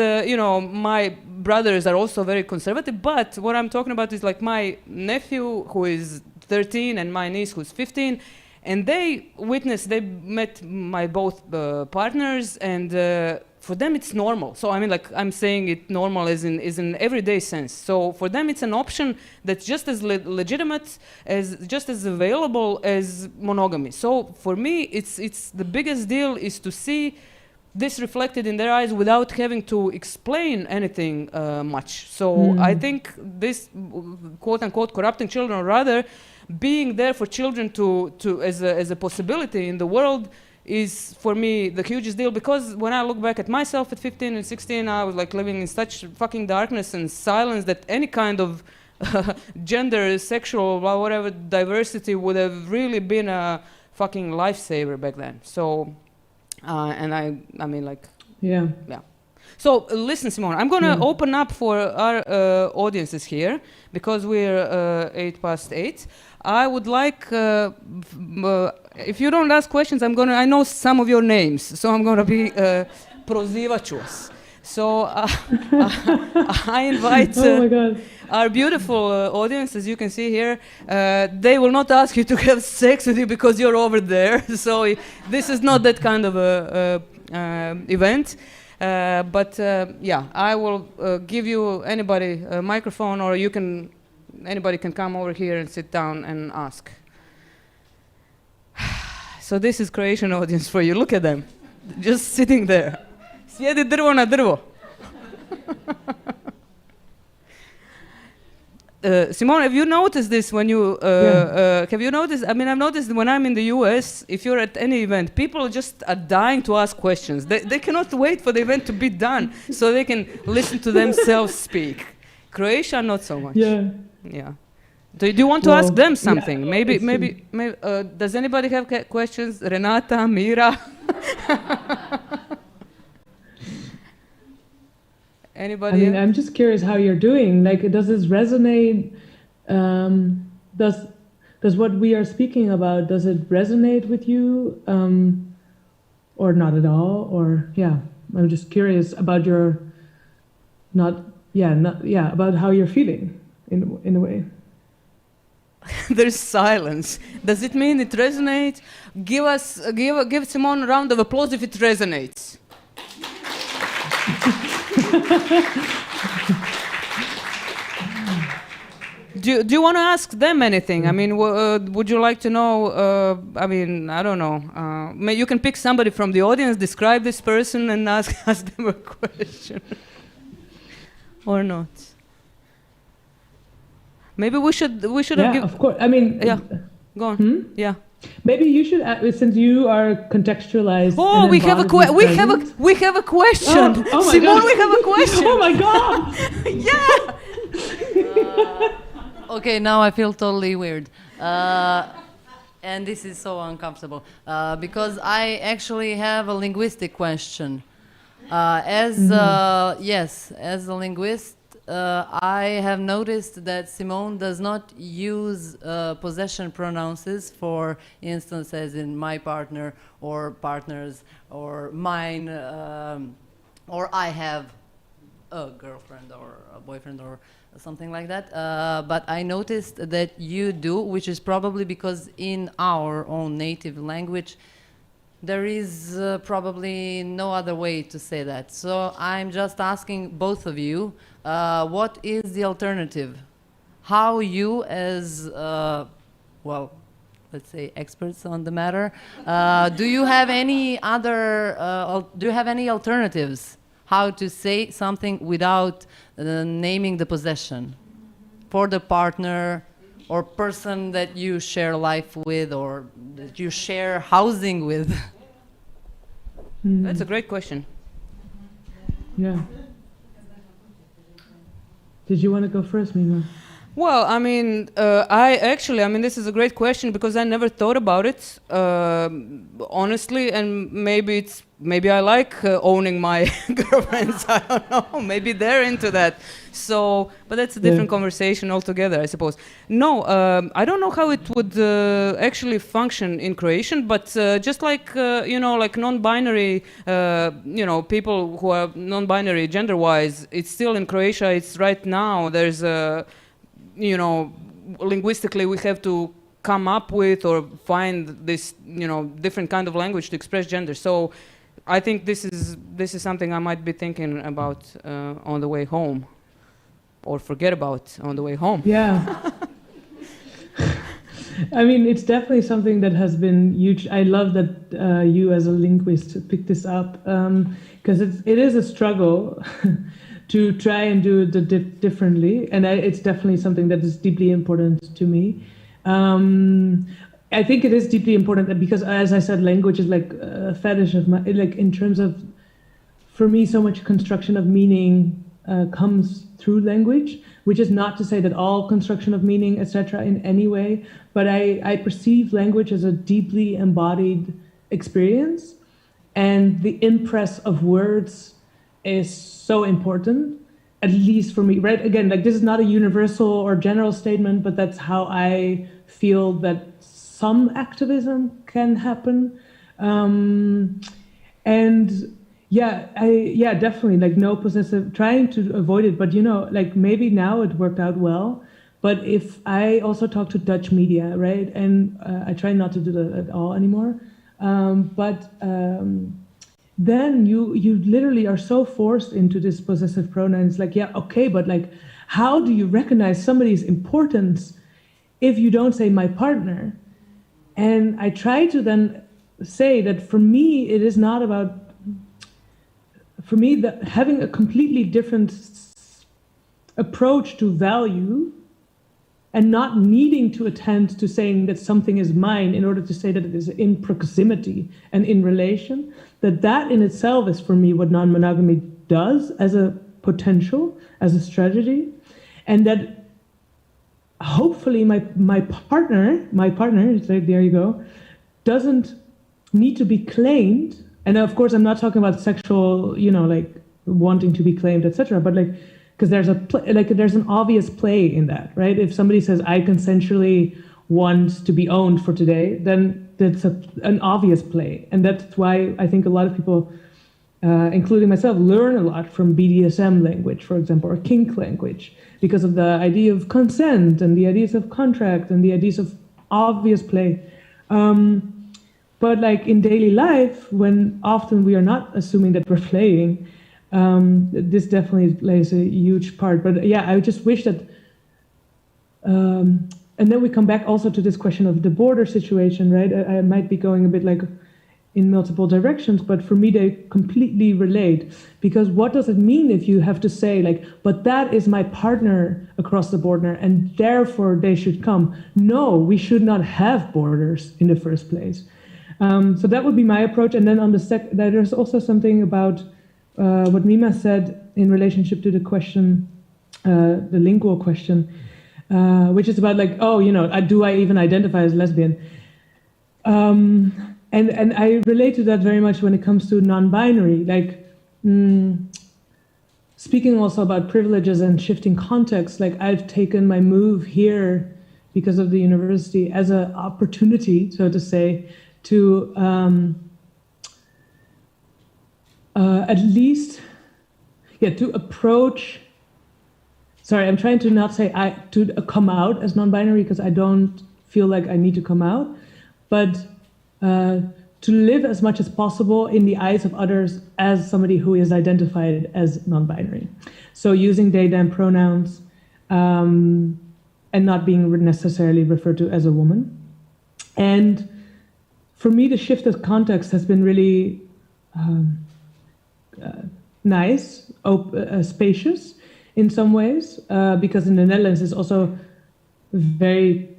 my brothers are also very conservative. But what I'm talking about is like my nephew, who is 13 and my niece who's 15. And they met my both partners, and for them it's normal. So I mean, like, I'm saying it normal is in everyday sense. So for them it's an option that's just as legitimate, just as available as monogamy. So for me, it's the biggest deal is to see this reflected in their eyes without having to explain anything much. So I think this quote unquote corrupting children, or rather being there for children to as a possibility in the world, is for me the hugest deal. Because when I look back at myself at 15 and 16, I was like living in such fucking darkness and silence that any kind of gender, sexual, whatever diversity would have really been a fucking lifesaver back then. So and I mean, like, yeah. So listen, Simone, I'm gonna open up for our audiences here, because we're 8:08. I would like, if you don't ask questions, I know some of your names, so I'm gonna be prozivat ću vas. So I invite our beautiful audience, as you can see here. They will not ask you to have sex with you because you're over there. So this is not that kind of a event. But yeah, I will give you anybody a microphone, or anybody can come over here and sit down and ask. So this is Croatian audience for you. Look at them, just sitting there. Sjedi drvo na drvo. Simone, have you noticed this when you, have you noticed, I mean, I've noticed when I'm in the US, if you're at any event, people just are dying to ask questions. They cannot wait for the event to be done so they can listen to themselves speak. Croatia, not so much. Yeah. Do you want to ask them something? Yeah, maybe does anybody have questions? Renata, Mira? Anybody? I mean, I'm just curious how you're doing. Like, does this resonate? Does what we are speaking about, does it resonate with you, or not at all? Or I'm just curious about your, about how you're feeling in a way. There's silence. Does it mean it resonates? Give Simone a round of applause if it resonates. Do you want to ask them anything? I mean, would you like to know? I mean, I don't know. You can pick somebody from the audience, describe this person, and ask them a question, or not. Maybe we should. Yeah, of course. I mean, go on. Yeah. Maybe you should, since you are contextualized. Oh, we have a question. Oh Simone, we have a question. Oh my God! Yeah. Okay, now I feel totally weird. And this is so uncomfortable. Because I actually have a linguistic question. As a linguist, I have noticed that Simone does not use possession pronouns, for instance, as in my partner, or partners, or mine, or I have a girlfriend or a boyfriend or something like that. But I noticed that you do, which is probably because in our own native language there is probably no other way to say that. So I'm just asking both of you, what is the alternative? How you, as let's say experts on the matter, do you have any alternatives? How to say something without naming the possession for the partner or person that you share life with or that you share housing with? That's a great question. Yeah. Did you want to go first, Mima? Well, I mean, this is a great question because I never thought about it, honestly, and maybe I like owning my girlfriends, I don't know, maybe they're into that. So, but that's a different conversation altogether, I suppose. No, I don't know how it would actually function in Croatian, but just like, like non-binary, people who are non-binary gender-wise, it's still in Croatia, it's right now, there's a, linguistically we have to come up with or find this, different kind of language to express gender. So I think this is something I might be thinking about on the way home, or forget about on the way home. Yeah. I mean, it's definitely something that has been huge. I love that you as a linguist picked this up, because it is a struggle to try and do it differently, and it's definitely something that is deeply important to me. I think it is deeply important because, as I said, language is like a fetish of my, like in terms of, for me, so much construction of meaning comes through language, which is not to say that all construction of meaning, etc., in any way, but I perceive language as a deeply embodied experience, and the impress of words is so important, at least for me, right? Again, like this is not a universal or general statement, but that's how I feel that some activism can happen. And yeah, definitely, like no possessive, trying to avoid it, but like maybe now it worked out well, but if I also talk to Dutch media, right? And I try not to do that at all anymore. Then you literally are so forced into this possessive pronoun. It's like, yeah, okay, but like, how do you recognize somebody's importance if you don't say my partner? And I try to then say that for me, it is not about, for me, that having a completely different approach to value and not needing to attend to saying that something is mine in order to say that it is in proximity and in relation, that in itself is for me what non-monogamy does as a potential, as a strategy, and that hopefully my partner, there you go, doesn't need to be claimed. And of course, I'm not talking about sexual, like wanting to be claimed, etc. But like, because there's an obvious play in that, right? If somebody says I consensually want to be owned for today, then that's an obvious play, and that's why I think a lot of people, including myself, learn a lot from BDSM language, for example, or kink language, because of the idea of consent and the ideas of contract and the ideas of obvious play. But like in daily life, when often we are not assuming that we're playing, this definitely plays a huge part. But yeah, I just wish that, and then we come back also to this question of the border situation, right? I might be going a bit like in multiple directions, but for me, they completely relate. Because what does it mean if you have to say like, but that is my partner across the border and therefore they should come? No, we should not have borders in the first place. So that would be my approach. And then on the there's also something about what Mima said in relationship to the question, the lingual question, which is about like, do I even identify as lesbian? And I relate to that very much when it comes to non-binary, like speaking also about privileges and shifting context. Like I've taken my move here because of the university as an opportunity, so to say, to at least, to approach. Sorry, I'm trying to not say to come out as non-binary because I don't feel like I need to come out, but to live as much as possible in the eyes of others as somebody who is identified as non-binary. So using they, them pronouns, and not being necessarily referred to as a woman. And for me, the shift of context has been really nice, spacious in some ways, because in the Netherlands it's also very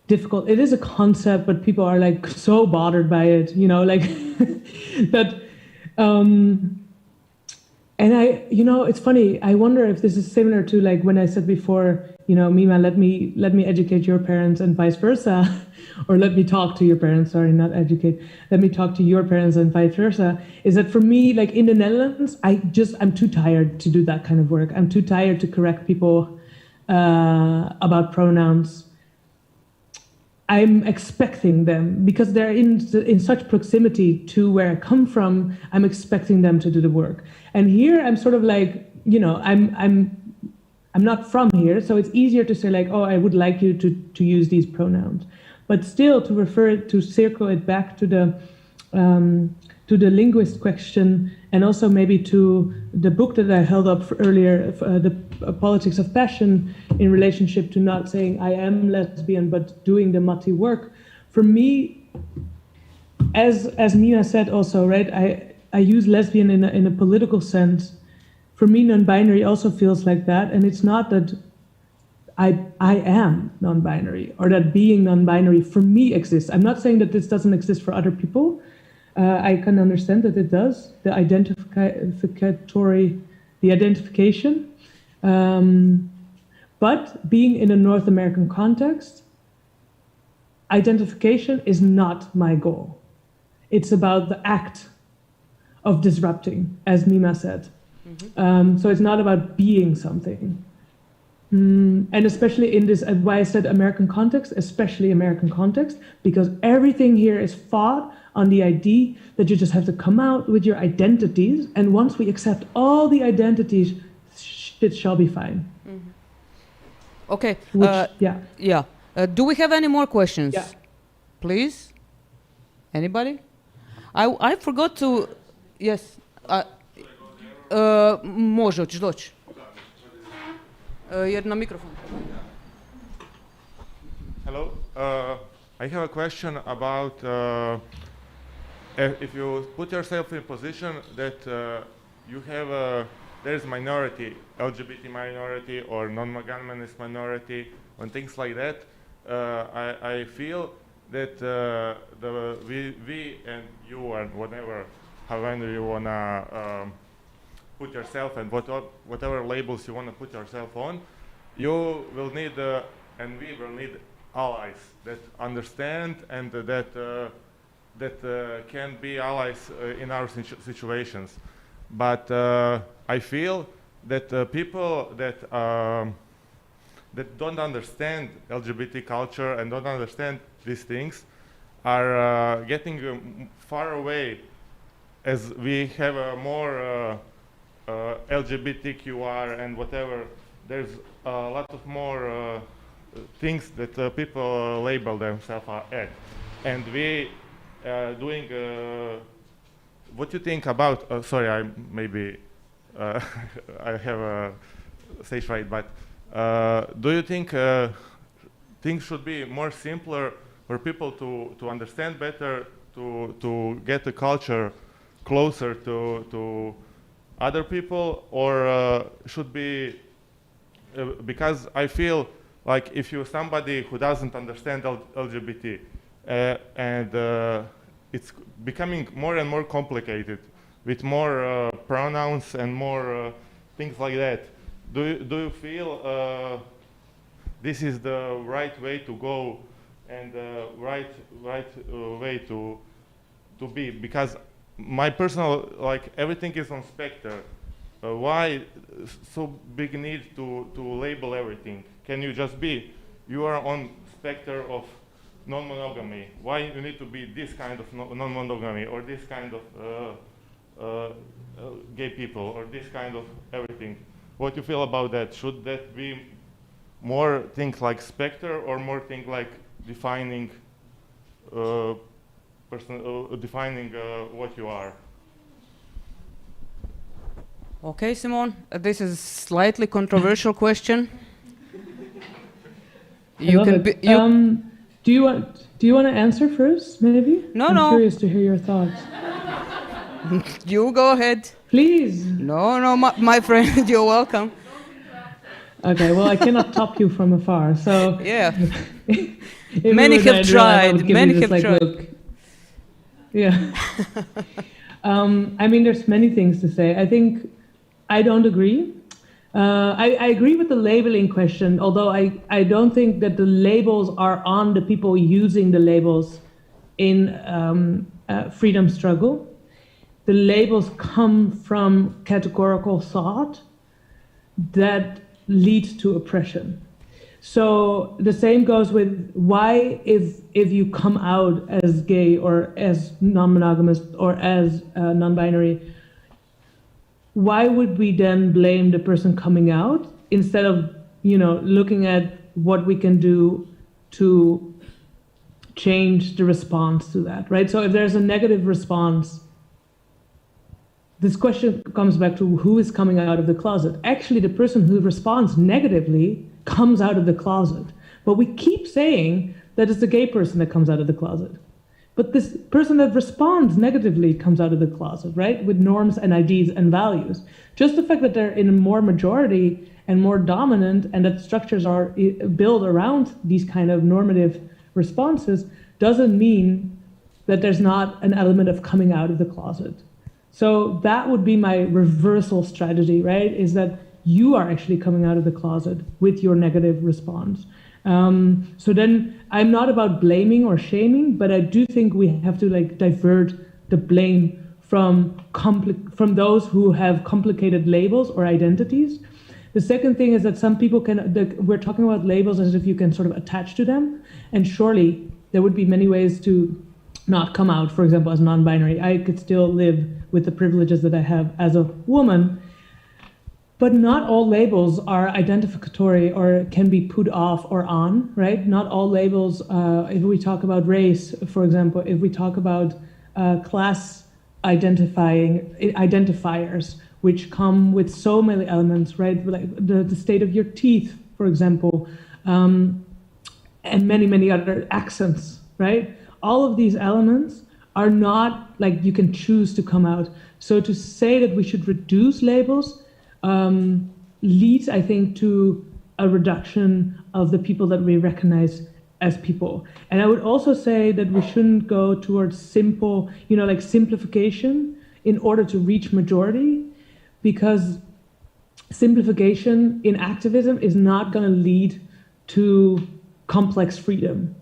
difficult. It is a concept, but people are like so bothered by it, like that. And it's funny. I wonder if this is similar to like when I said before, Mima, let me educate your parents and vice versa, or let me talk to your parents. Sorry, not educate. Let me talk to your parents and vice versa. Is that for me, like in the Netherlands, I'm too tired to do that kind of work. I'm too tired to correct people about pronouns. I'm expecting them, because they're in such proximity to where I come from, I'm expecting them to do the work. And here I'm sort of like, I'm I'm not from here, so it's easier to say like, oh, I would like you to use these pronouns. But still, to refer it, to circle it back to the linguist question, and also maybe to the book that I held up earlier, the Politics of Passion, in relationship to not saying I am lesbian, but doing the mati work. For me, as Mima said also, right, I use lesbian in a political sense. For me, non-binary also feels like that, and it's not that I am non-binary or that being non-binary for me exists. I'm not saying that this doesn't exist for other people. I can understand that it does, the identification. But being in a North American context, identification is not my goal. It's about the act of disrupting, as Mima said. So it's not about being something. And especially in this, why I said American context, especially American context, because everything here is fought on the idea that you just have to come out with your identities, and once we accept all the identities, shit shall be fine. Okay. Which, Yeah. Do we have any more questions? Yeah. Please? Anybody? I forgot to... Yes. Može, hoćeš doći. Jer na mikrofon. Hello. I have a question about if you put yourself in a position that you have there's minority, LGBT minority or non-monogamous minority, and things like that. I feel that we and you and however you wanna put yourself and whatever labels you wanna put yourself on, you will need and we will need allies that understand and that can be allies in our situations. But I feel that people that don't understand LGBT culture and don't understand these things are getting far away, as we have a more LGBTQR and whatever. There's a lot of more things that people label themselves at, and we doing. What you think about? Sorry, I maybe I have a stage fright, but do you think things should be more simpler for people to understand better, to get the culture closer to other people, or should be because I feel like if you're somebody who doesn't understand LGBT and it's becoming more and more complicated with more pronouns and more things like that. Do you feel this is the right way to go and right way to be? Because my personal, like, everything is on spectrum. Why so big need to label everything? Can you just be, you are on spectrum of non-monogamy? Why you need to be this kind of non-monogamy or this kind of gay people or this kind of everything? What do you feel about that? Should that be more things like spectre or more things like defining defining what you are? Okay, Simon, this is a slightly controversial question. You can be, do you want to answer first, maybe? No, I'm no. curious to hear your thoughts. You go ahead. Please. No, my friend, you're welcome. Okay, well, I cannot top you from afar, so... Yeah. if Many have tried. Many have tried. Look. Yeah. I mean, there's many things to say. I think I don't agree. I agree with the labeling question, although I don't think that the labels are on the people using the labels in freedom struggle. The labels come from categorical thought that leads to oppression. So the same goes with why, if you come out as gay or as non-monogamous or as non-binary, why would we then blame the person coming out instead of, looking at what we can do to change the response to that, right? So if there's a negative response, this question comes back to who is coming out of the closet. Actually, the person who responds negatively comes out of the closet. But we keep saying that it's the gay person that comes out of the closet. But this person that responds negatively comes out of the closet, right? With norms and ideas and values. Just the fact that they're in a more majority and more dominant, and that structures are built around these kind of normative responses, doesn't mean that there's not an element of coming out of the closet. So that would be my reversal strategy, right? Is that you are actually coming out of the closet with your negative response. So then I'm not about blaming or shaming, but I do think we have to divert the blame from those who have complicated labels or identities. The second thing is that some people we're talking about labels as if you can sort of attach to them, and surely there would be many ways to not come out, for example, as non-binary. I could still live with the privileges that I have as a woman, but not all labels are identificatory or can be put off or on, right? Not all labels, if we talk about race, for example, if we talk about class identifiers, which come with so many elements, right? Like the state of your teeth, for example, and many, many other accents, right? All of these elements are not like you can choose to come out. So to say that we should reduce labels leads, I think, to a reduction of the people that we recognize as people. And I would also say that we shouldn't go towards simple, simplification in order to reach majority, because simplification in activism is not going to lead to complex freedom.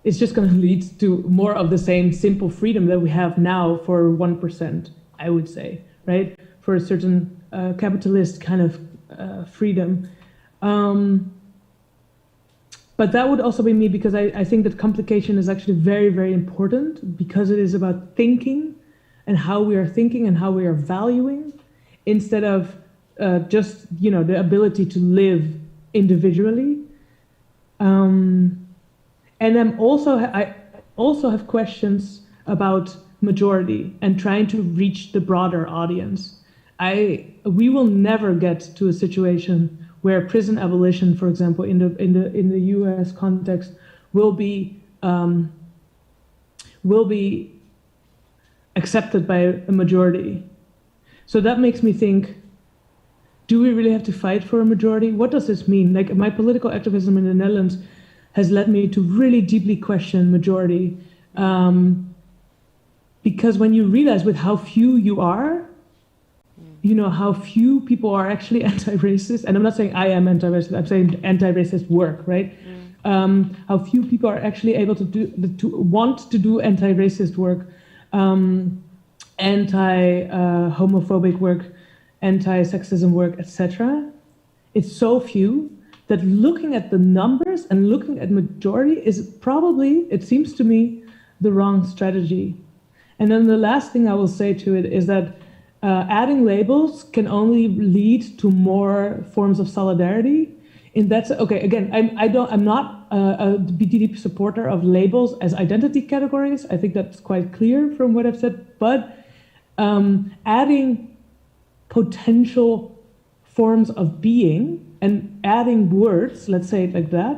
It's just going to lead to more of the same simple freedom that we have now for 1%, I would say, right? For a certain capitalist kind of freedom. But that would also be me, because I think that complication is actually very, very important, because it is about thinking and how we are thinking and how we are valuing, instead of just, the ability to live individually. And I also have questions about majority and trying to reach the broader audience. We will never get to a situation where prison abolition, for example, in the U.S. context, will be accepted by a majority. So that makes me think: do we really have to fight for a majority? What does this mean? Like, my political activism in the Netherlands has led me to really deeply question majority, because when you realize with how few you are, how few people are actually anti-racist, and I'm not saying I am anti-racist, I'm saying anti-racist work, right? How few people are actually able to want to do anti-racist work, anti-homophobic work, anti-sexism work, etc. It's so few that looking at the numbers and looking at majority is probably, it seems to me, the wrong strategy. And then the last thing I will say to it is that adding labels can only lead to more forms of solidarity. And that's okay. Again, I'm not a deep supporter of labels as identity categories. I think that's quite clear from what I've said. But adding potential forms of being and adding words, let's say it like that,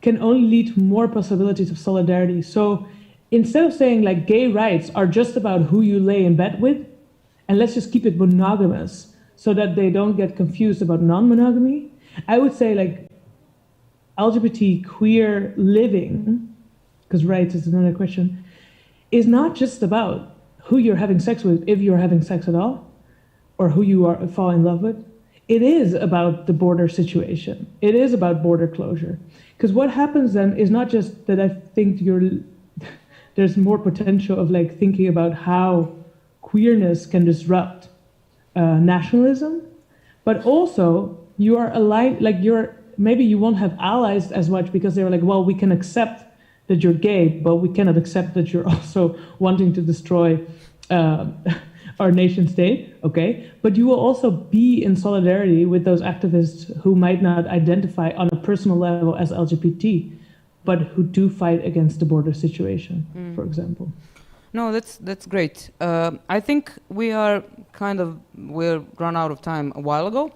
can only lead to more possibilities of solidarity. So instead of saying like gay rights are just about who you lay in bed with, and let's just keep it monogamous so that they don't get confused about non-monogamy, I would say like LGBT queer living, because rights is another question, is not just about who you're having sex with, if you're having sex at all, or who you fall in love with. It is about the border situation. It is about border closure. Because what happens then is not just that I think there's more potential of like thinking about how queerness can disrupt nationalism, but also you are aligned, like maybe you won't have allies as much because they're like, well, we can accept that you're gay, but we cannot accept that you're also wanting to destroy our nation state, okay? But you will also be in solidarity with those activists who might not identify on a personal level as LGBT, but who do fight against the border situation, for example. No, that's great. I think we're run out of time a while ago.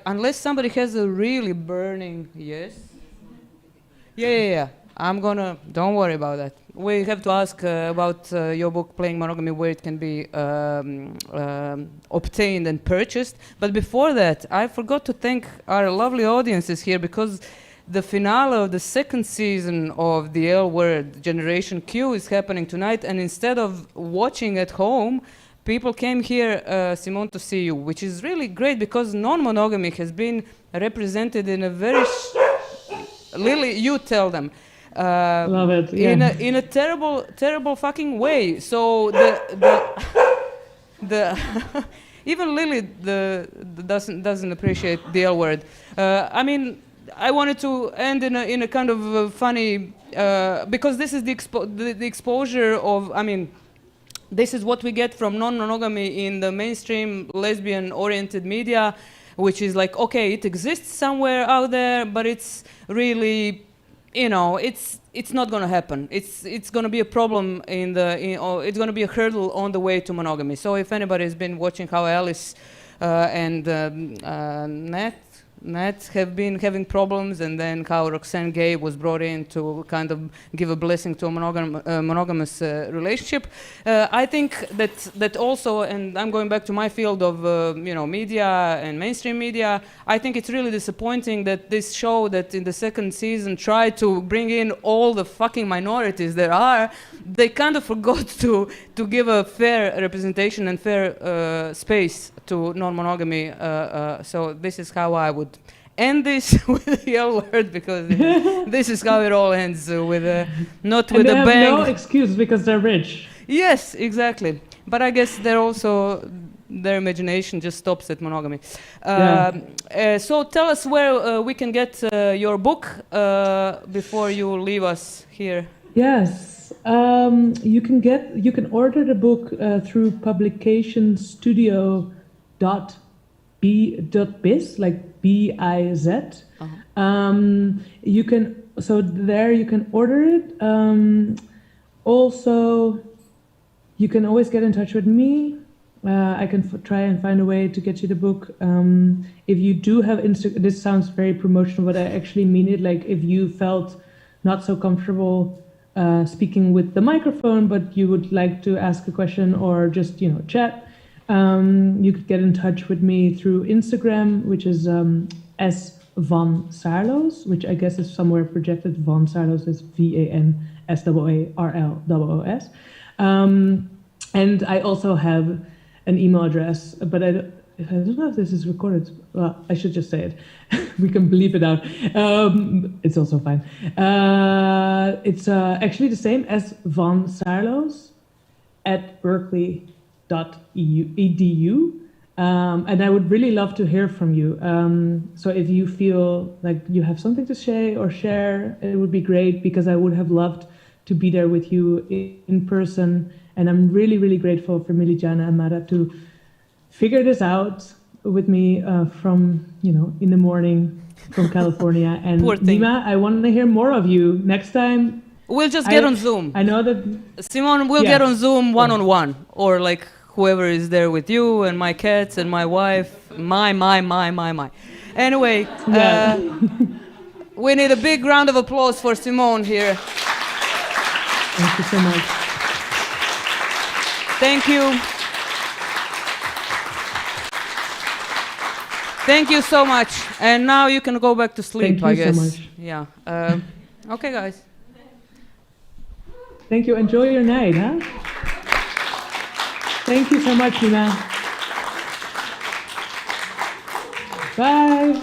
Unless somebody has a really burning yes. Yeah. Don't worry about that. We have to ask about your book, Playing Monogamy, where it can be obtained and purchased. But before that, I forgot to thank our lovely audiences here, because the finale of the second season of the L Word, Generation Q, is happening tonight. And instead of watching at home, people came here, Simone, to see you, which is really great, because non-monogamy has been represented in a very... Lily, you tell them. Love it. Yeah. In a terrible fucking way. So the even Lily doesn't appreciate the L word. I mean, I wanted to end in a kind of funny, because this is the exposure of, I mean, this is what we get from non-monogamy in the mainstream lesbian-oriented media, which is like, okay, it exists somewhere out there, but it's really, it's not going to happen. It's going to be a problem it's going to be a hurdle on the way to monogamy. So if anybody has been watching how Alice and Nat have been having problems, and then how Roxanne Gay was brought in to kind of give a blessing to a monogamous relationship. I think that also, and I'm going back to my field of media and mainstream media, I think it's really disappointing that this show that in the second season tried to bring in all the fucking minorities there are, they kind of forgot to give a fair representation and fair space to non-monogamy. So this is how I would end this with the L word, because this is how it all ends, with not with a bang. They have no excuse because they're rich. Yes, exactly. But I guess their imagination just stops at monogamy. So tell us where we can get your book before you leave us here. Yes, you can order the book through publicationstudio.biz, like BIZ. You can order it. Also, you can always get in touch with me. I can try and find a way to get you the book. If you do have this sounds very promotional, but I actually mean it. Like, if you felt not so comfortable speaking with the microphone, but you would like to ask a question or just chat, you could get in touch with me through Instagram, which is S van Saarloos, which I guess is somewhere projected. Van Saarloos is VANSAARLOOS. And I also have an email address, but I don't know if this is recorded. Well, I should just say it. We can bleep it out. It's also fine. It's actually the same as Van Saarloos at berkeley.edu. And I would really love to hear from you. So if you feel like you have something to say or share, it would be great, because I would have loved to be there with you in person. And I'm really, really grateful for Milijana and Mara to figure this out with me from, in the morning from California. And Mima, I want to hear more of you next time. We'll just get on Zoom. I know that... Simone, we'll get on Zoom one-on-one, or like whoever is there with you and my cats and my wife. My. Anyway, we need a big round of applause for Simone here. Thank you so much. Thank you. Thank you so much. And now you can go back to sleep, I guess. Thank you so much. Yeah. Okay, guys. Thank you. Enjoy your night, huh? Thank you so much, Mima. Bye.